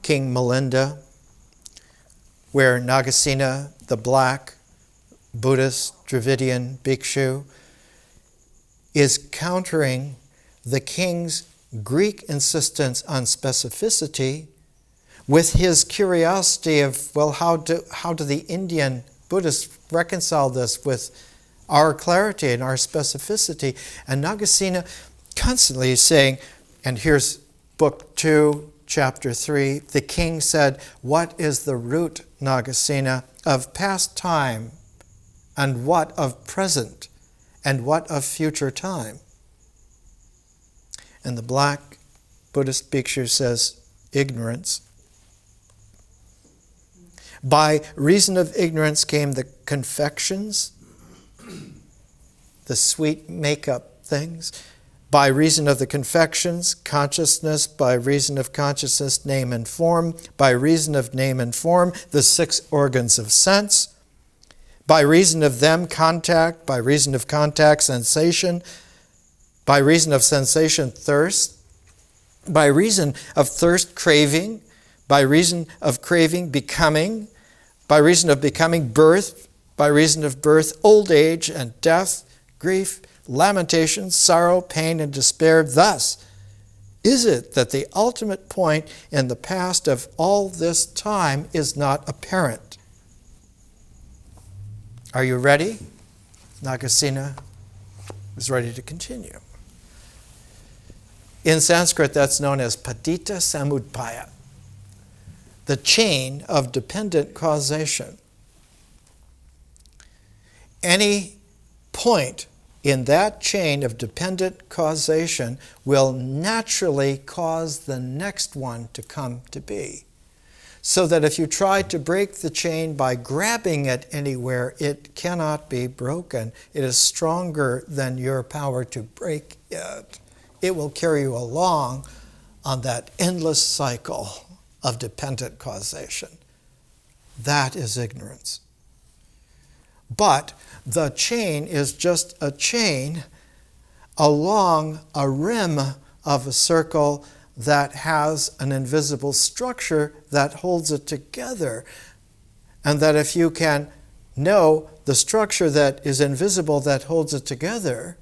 King Milinda, where Nagasena, the black Buddhist Dravidian bhikshu, is countering the king's Greek insistence on specificity with his curiosity of, well, how do the Indian Buddhists reconcile this with our clarity and our specificity? And Nagasena constantly is saying, and here's book 2, chapter 3, the king said, "What is the root, Nagasena, of past time, and what of present, and what of future time?" And the black Buddhist bhikshu says, "Ignorance. By reason of ignorance came the confections, the sweet makeup things. By reason of the confections, consciousness. By reason of consciousness, name and form. By reason of name and form, the 6 organs of sense. By reason of them, contact. By reason of contact, sensation. By reason of sensation, thirst. By reason of thirst, craving. By reason of craving, becoming. By reason of becoming, birth. By reason of birth, old age and death, grief, lamentation, sorrow, pain, and despair. Thus is it that the ultimate point in the past of all this time is not apparent." Are you ready? Nagasena is ready to continue. In Sanskrit, that's known as Padita Samudpaya, the chain of dependent causation. Any point in that chain of dependent causation will naturally cause the next one to come to be. So that if you try to break the chain by grabbing it anywhere, it cannot be broken. It is stronger than your power to break it. It will carry you along on that endless cycle of dependent causation. That is ignorance. But the chain is just a chain along a rim of a circle that has an invisible structure that holds it together. And that if you can know the structure that is invisible that holds it together,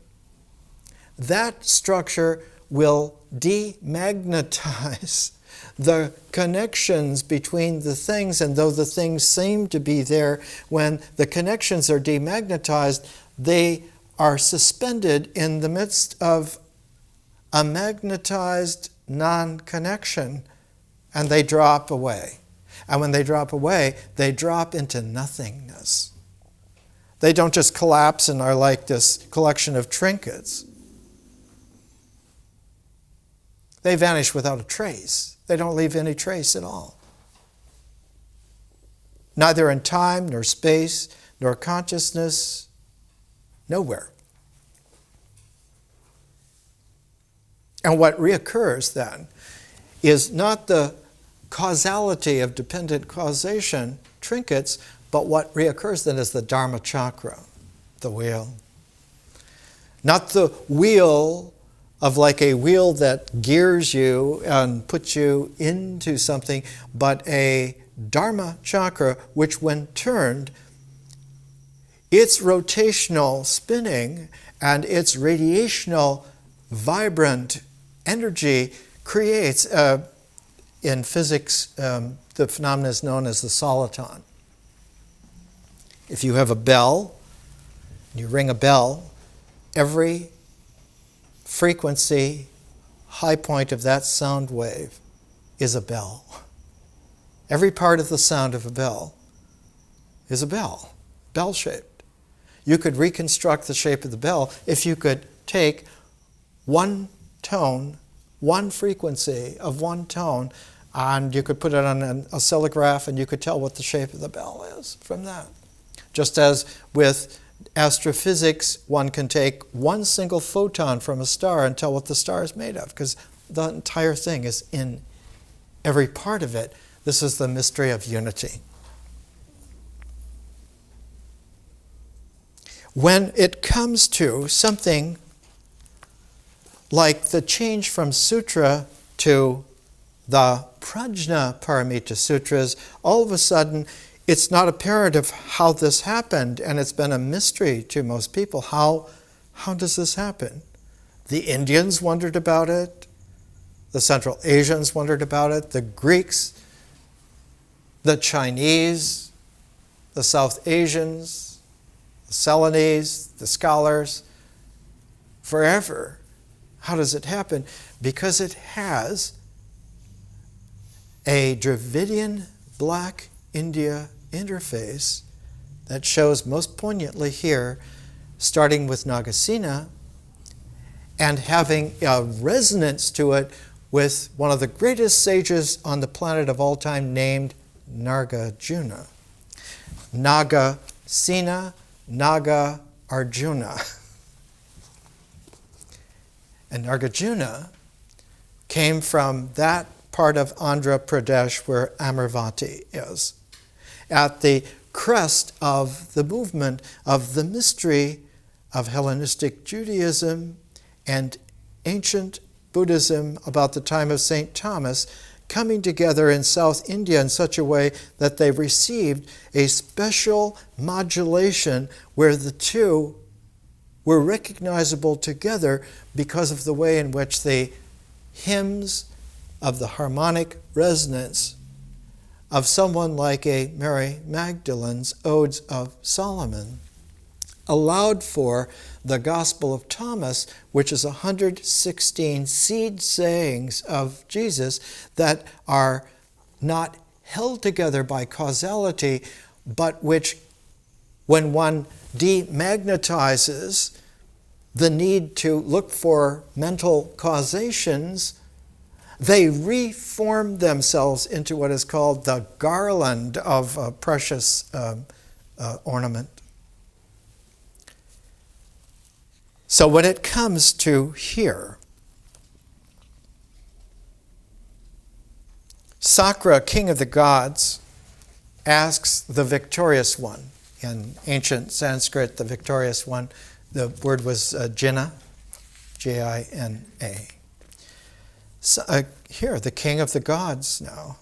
that structure will demagnetize the connections between the things, and though the things seem to be there, when the connections are demagnetized, they are suspended in the midst of a magnetized non-connection, and they drop away. And when they drop away, they drop into nothingness. They don't just collapse and are like this collection of trinkets. They vanish without a trace. They don't leave any trace at all. Neither in time, nor space, nor consciousness, nowhere. And what reoccurs then is not the causality of dependent causation, trinkets, but what reoccurs then is the Dharma chakra, the wheel. Not the wheel of like a wheel that gears you and puts you into something, but a Dharma chakra, which when turned, its rotational spinning and its radiational vibrant energy creates, in physics, the phenomenon is known as the soliton. If you have a bell, you ring a bell, every frequency, high point of that sound wave is a bell. Every part of the sound of a bell is a bell, bell-shaped. You could reconstruct the shape of the bell if you could take one tone, one frequency of one tone, and you could put it on an oscillograph and you could tell what the shape of the bell is from that. Just as with astrophysics, one can take one single photon from a star and tell what the star is made of, because the entire thing is in every part of it. This is the mystery of unity. When it comes to something like the change from sutra to the Prajnaparamita Sutras, all of a sudden it's not apparent of how this happened, and it's been a mystery to most people. How does this happen? The Indians wondered about it. The Central Asians wondered about it. The Greeks, the Chinese, the South Asians, the Ceylonese, the scholars, forever. How does it happen? Because it has a Dravidian Black India interface that shows most poignantly here, starting with Nagasena and having a resonance to it with one of the greatest sages on the planet of all time named Nagarjuna. Nagasena, Naga Arjuna. And Nagarjuna came from that part of Andhra Pradesh where Amaravati is, at the crest of the movement of the mystery of Hellenistic Judaism and ancient Buddhism about the time of St. Thomas, coming together in South India in such a way that they received a special modulation where the two were recognizable together because of the way in which the hymns of the harmonic resonance of someone like a Mary Magdalene's Odes of Solomon allowed for the Gospel of Thomas, which is 116 seed sayings of Jesus that are not held together by causality, but which, when one demagnetizes the need to look for mental causations, they reform themselves into what is called the garland of a precious ornament. So when it comes to here, Sakra, king of the gods, asks the victorious one. In ancient Sanskrit, the victorious one, the word was Jina, Jina. So, here, the king of the gods now.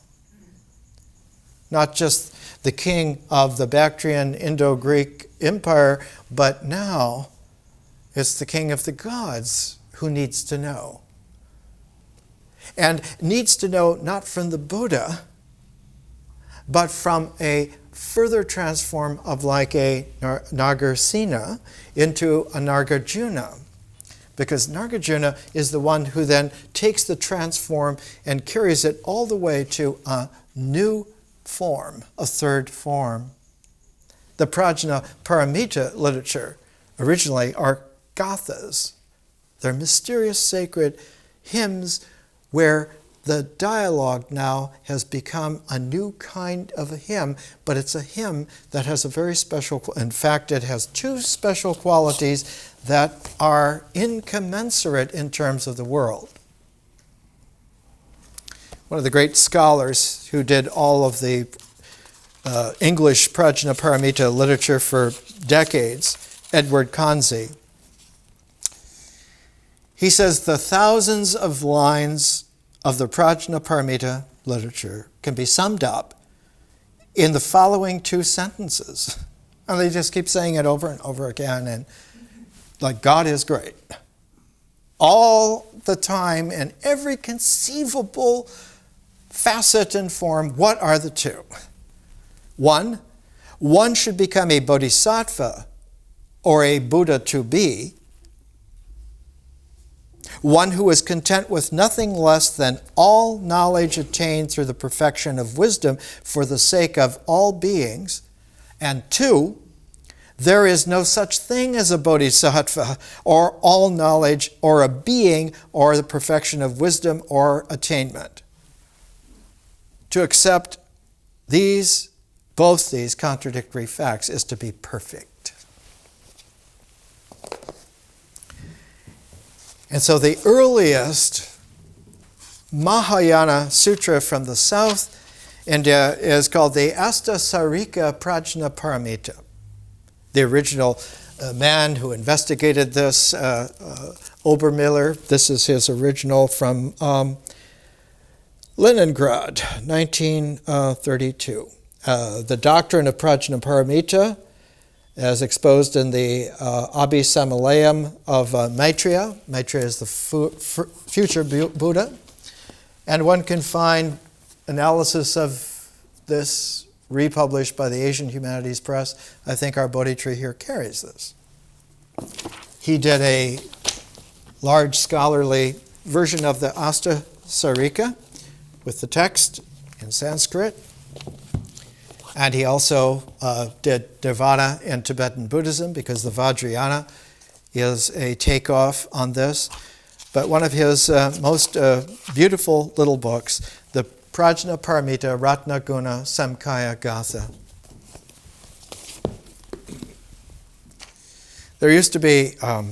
Not just the king of the Bactrian Indo-Greek Empire, but now it's the king of the gods who needs to know. And needs to know not from the Buddha, but from a further transform of like a Nagarjuna into a Nagarjuna. Because Nagarjuna is the one who then takes the transform and carries it all the way to a new form, a third form. The Prajnaparamita literature originally are Gathas. They're mysterious sacred hymns where the dialogue now has become a new kind of a hymn, but it's a hymn that has a very special, in fact, it has two special qualities that are incommensurate in terms of the world. One of the great scholars who did all of the English Prajnaparamita literature for decades, Edward Kanzi, he says the thousands of lines of the Prajnaparamita literature can be summed up in the following two sentences. And they just keep saying it over and over again, and like, God is great. All the time, in every conceivable facet and form, what are the two? One should become a bodhisattva or a Buddha to be, one who is content with nothing less than all knowledge attained through the perfection of wisdom for the sake of all beings. And two, there is no such thing as a bodhisattva or all knowledge or a being or the perfection of wisdom or attainment. To accept both these contradictory facts is to be perfect. And so the earliest Mahayana Sutra from the south India is called the Astasarika Prajnaparamita. The original man who investigated this, Obermiller, this is his original from Leningrad, 1932. The doctrine of Prajnaparamita, as exposed in the Abhisamalayam of Maitreya. Maitreya is the future Buddha. And one can find analysis of this republished by the Asian Humanities Press. I think our Bodhi tree here carries this. He did a large scholarly version of the Astasarika with the text in Sanskrit. And he also did Nirvana in Tibetan Buddhism, because the Vajrayana is a takeoff on this. But one of his most beautiful little books, the Prajnaparamita Ratnaguna Samcaya Gatha. There used to be a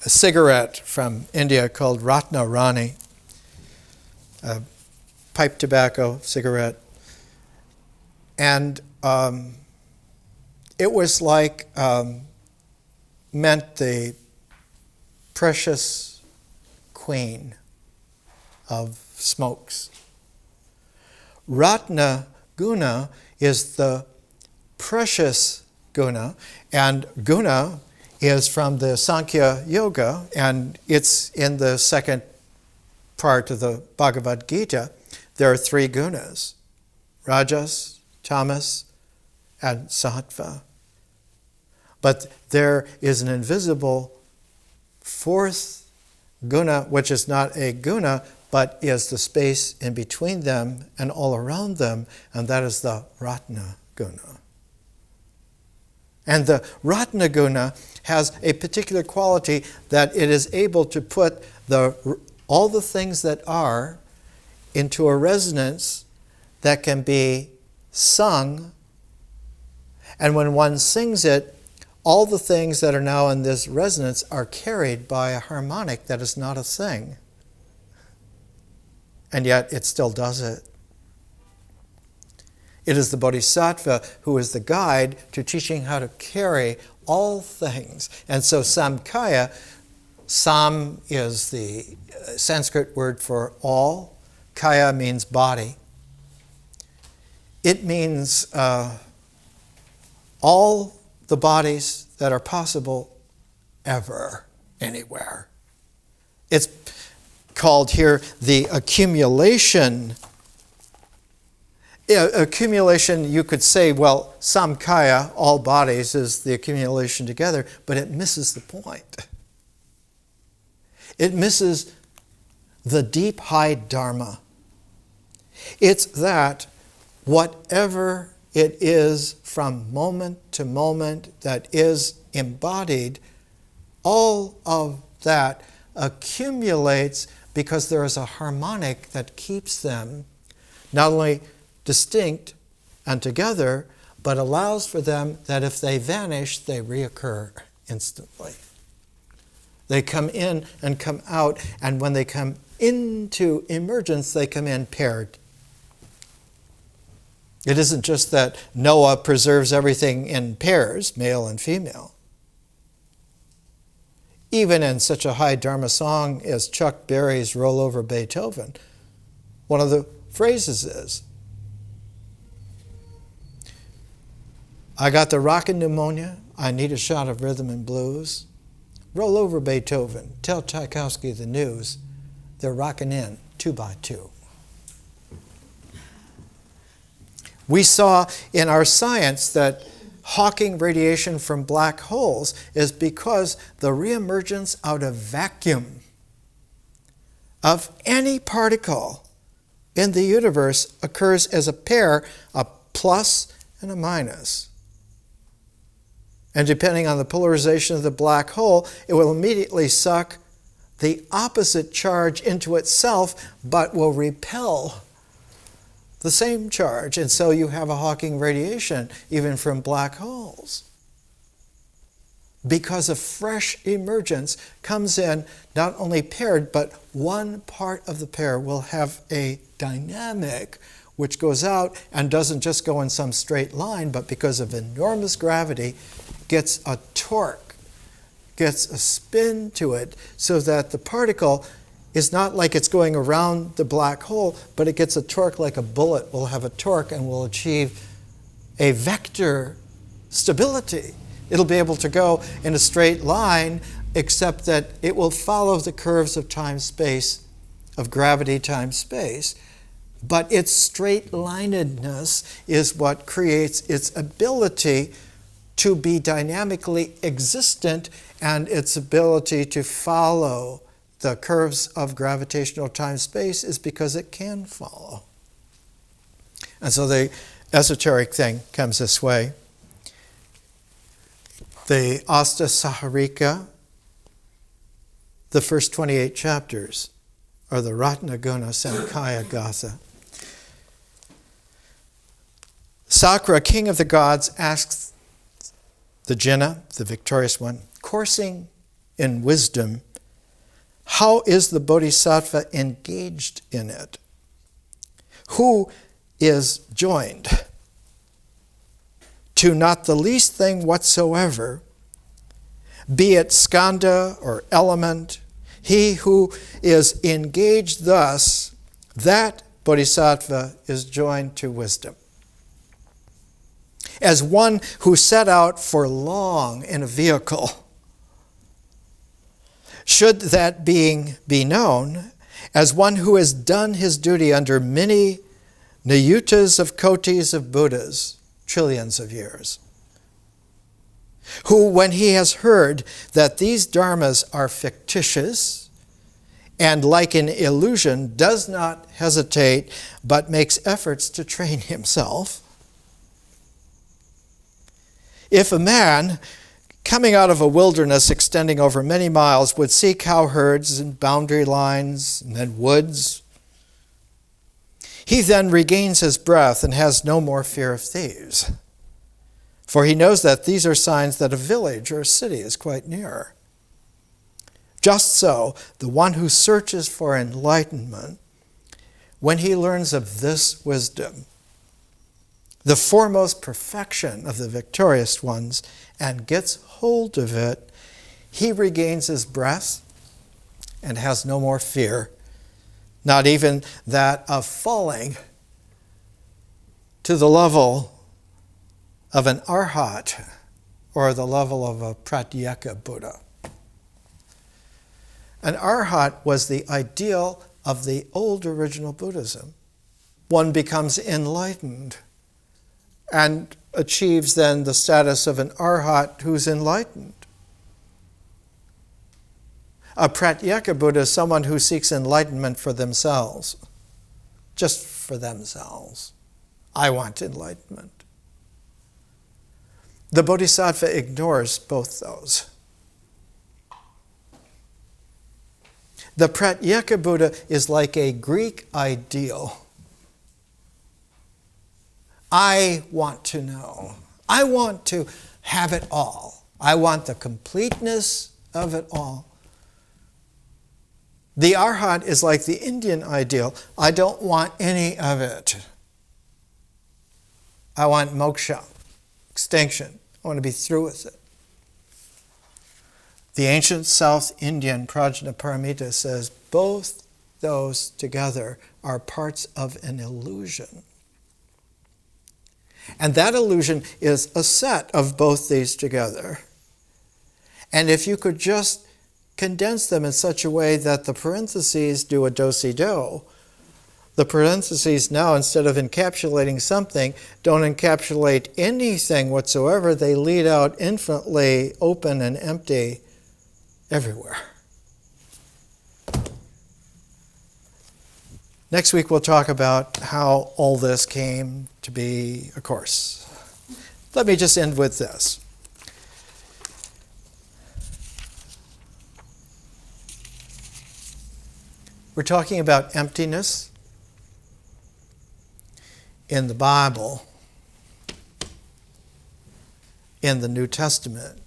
cigarette from India called Ratnarani, a pipe tobacco cigarette. And it was like, meant the precious queen of smokes. Ratnaguna is the precious guna, and guna is from the Samcaya Yoga, and it's in the second part of the Bhagavad Gita. There are 3 gunas: rajas, tamas, and sattva. But there is an invisible 4th guna, which is not a guna, but is the space in between them and all around them, and that is the Ratna guna. And the Ratna guna has a particular quality that it is able to put all the things that are into a resonance that can be sung, and when one sings it, all the things that are now in this resonance are carried by a harmonic that is not a thing. And yet it still does it. It is the Bodhisattva who is the guide to teaching how to carry all things. And so Samcaya, Sam is the Sanskrit word for all. Kaya means body. It means all the bodies that are possible ever, anywhere. It's called here the accumulation. Accumulation, you could say, well, Samcaya, all bodies, is the accumulation together, but it misses the point. It misses the deep high Dharma. It's that whatever it is from moment to moment that is embodied, all of that accumulates because there is a harmonic that keeps them not only distinct and together, but allows for them that if they vanish, they reoccur instantly. They come in and come out, and when they come into emergence, they come in paired. It isn't just that Noah preserves everything in pairs, male and female. Even in such a high Dharma song as Chuck Berry's Roll Over Beethoven, one of the phrases is, I got the rockin' pneumonia, I need a shot of rhythm and blues. Roll over Beethoven, tell Tchaikovsky the news, they're rocking in 2 by 2. We saw in our science that Hawking radiation from black holes is because the reemergence out of vacuum of any particle in the universe occurs as a pair, a plus and a minus. And depending on the polarization of the black hole, it will immediately suck the opposite charge into itself, but will repel the same charge. And so you have a Hawking radiation even from black holes. because a fresh emergence comes in, not only paired, but one part of the pair will have a dynamic which goes out and doesn't just go in some straight line, but because of enormous gravity, gets a torque, gets a spin to it, so that the particle is not like it's going around the black hole, but it gets a torque like a bullet will have a torque and will achieve a vector stability. It'll be able to go in a straight line, except that it will follow the curves of time-space, of gravity time-space. But its straight-linedness is what creates its ability to be dynamically existent and its ability to follow the curves of gravitational time-space is because it can follow. And so the esoteric thing comes this way. The Asta Saharika, the first 28 chapters, are the Ratnaguna Samcaya Gatha. Sakra, king of the gods, asks the Jinnah, the victorious one, coursing in wisdom, how is the Bodhisattva engaged in it? Who is joined to not the least thing whatsoever, be it skanda or element, he who is engaged thus, that Bodhisattva is joined to wisdom. As one who set out for long in a vehicle, should that being be known, as one who has done his duty under many niyutas of kotis of Buddhas, trillions of years, who, when he has heard that these dharmas are fictitious and like an illusion, does not hesitate but makes efforts to train himself. If a man coming out of a wilderness extending over many miles would see cow herds and boundary lines and then woods, he then regains his breath and has no more fear of thieves. For he knows that these are signs that a village or a city is quite near. Just so, the one who searches for enlightenment, when he learns of this wisdom, the foremost perfection of the victorious ones, and gets hold of it, he regains his breath and has no more fear, not even that of falling to the level of an arhat or the level of a pratyeka Buddha. An arhat was the ideal of the old original Buddhism. One becomes enlightened and achieves then the status of an arhat who's enlightened. A pratyeka Buddha is someone who seeks enlightenment for themselves, just for themselves. I want enlightenment. The Bodhisattva ignores both those. The pratyeka Buddha is like a Greek ideal. I want to know. I want to have it all. I want the completeness of it all. The arhat is like the Indian ideal. I don't want any of it. I want moksha, extinction. I want to be through with it. The ancient South Indian Prajnaparamita says both those together are parts of an illusion. And that illusion is a set of both these together. And if you could just condense them in such a way that the parentheses do a do-si-do, the parentheses now, instead of encapsulating something, don't encapsulate anything whatsoever. They lead out infinitely open and empty everywhere. Next week we'll talk about how all this came to be a course. Let me just end with this. We're talking about emptiness in the Bible, in the New Testament,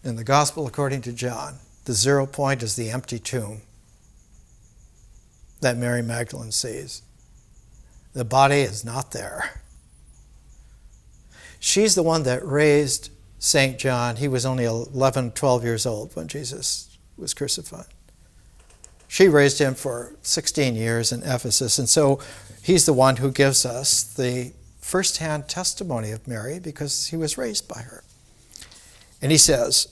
in the Gospel according to John, the 0 point is the empty tomb that Mary Magdalene sees. The body is not there. She's the one that raised St. John. He was only 11, 12 years old when Jesus was crucified. She raised him for 16 years in Ephesus, and so he's the one who gives us the first-hand testimony of Mary because he was raised by her. And he says,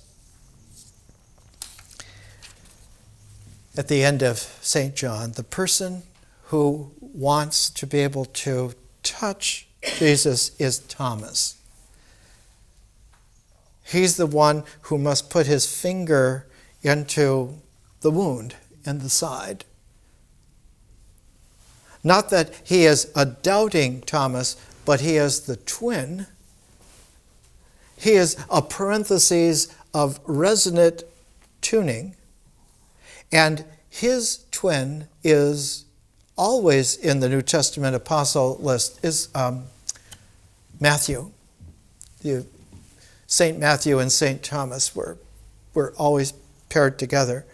at the end of St. John, the person who wants to be able to touch Jesus is Thomas. He's the one who must put his finger into the wound in the side. Not that he is a doubting Thomas, but he is the twin. He is a parenthesis of resonant tuning. And his twin is always in the New Testament apostle list, is Matthew. St. Matthew and St. Thomas were always paired together,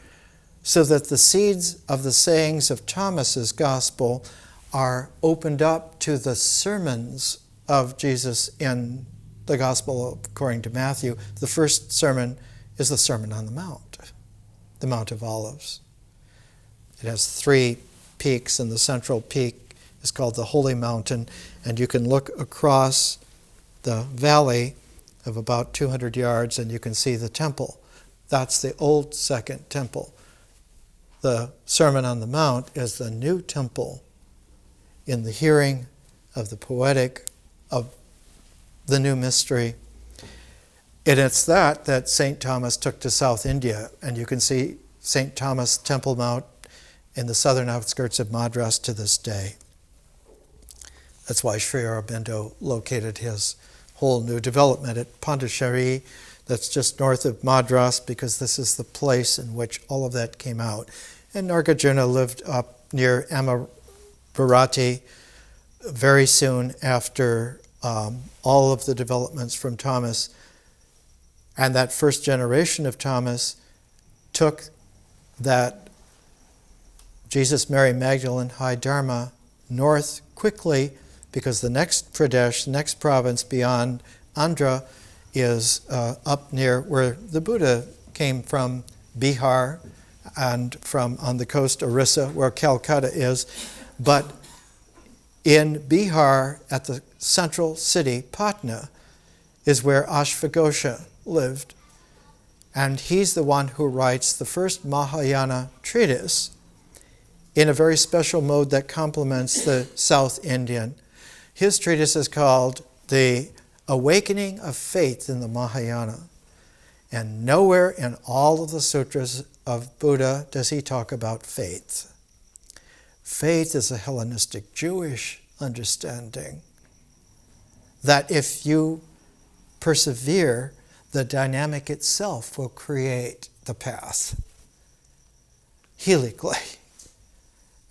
so that the seeds of the sayings of Thomas's gospel are opened up to the sermons of Jesus in the gospel according to Matthew. The first sermon is the Sermon on the Mount of Olives. It has 3 peaks, and the central peak is called the Holy Mountain, and you can look across the valley of about 200 yards and you can see the temple. That's the old second temple. The Sermon on the Mount is the new temple in the hearing of the poetic of the new mystery. And it's that St. Thomas took to South India, and you can see St. Thomas Temple Mount in the southern outskirts of Madras to this day. That's why Sri Aurobindo located his whole new development at Pondicherry, that's just north of Madras, because this is the place in which all of that came out. And Nagarjuna lived up near Amaravati very soon after all of the developments from Thomas. And that first generation of Thomas took that Jesus, Mary Magdalene, High Dharma north quickly, because the next Pradesh, the next province beyond Andhra, is up near where the Buddha came from, Bihar, and from on the coast, Orissa, where Calcutta is. But in Bihar, at the central city, Patna, is where Ashvaghosha lived. And he's the one who writes the first Mahayana treatise in a very special mode that complements the South Indian. His treatise is called The Awakening of Faith in the Mahayana. And nowhere in all of the sutras of Buddha does he talk about faith. Faith is a Hellenistic Jewish understanding that if you persevere, the dynamic itself will create the path helically.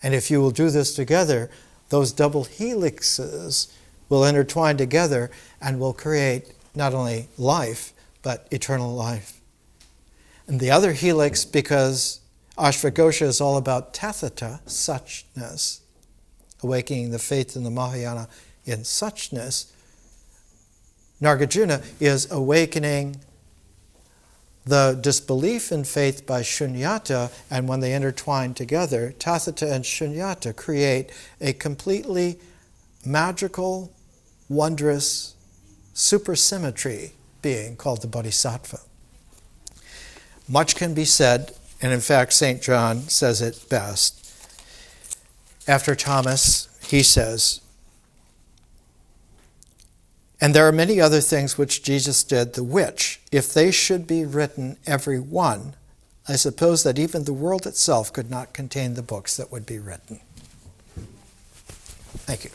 And if you will do this together, those double helixes will intertwine together and will create not only life, but eternal life. And the other helix, because Ashvaghosha is all about tathata, suchness, awakening the faith in the Mahayana in suchness, Nagarjuna is awakening the disbelief in faith by shunyata, and when they intertwine together, tathata and shunyata create a completely magical, wondrous supersymmetry being called the bodhisattva. Much can be said, and in fact St. John says it best. After Thomas, he says, "And there are many other things which Jesus did, the which, if they should be written every one, I suppose that even the world itself could not contain the books that would be written." Thank you.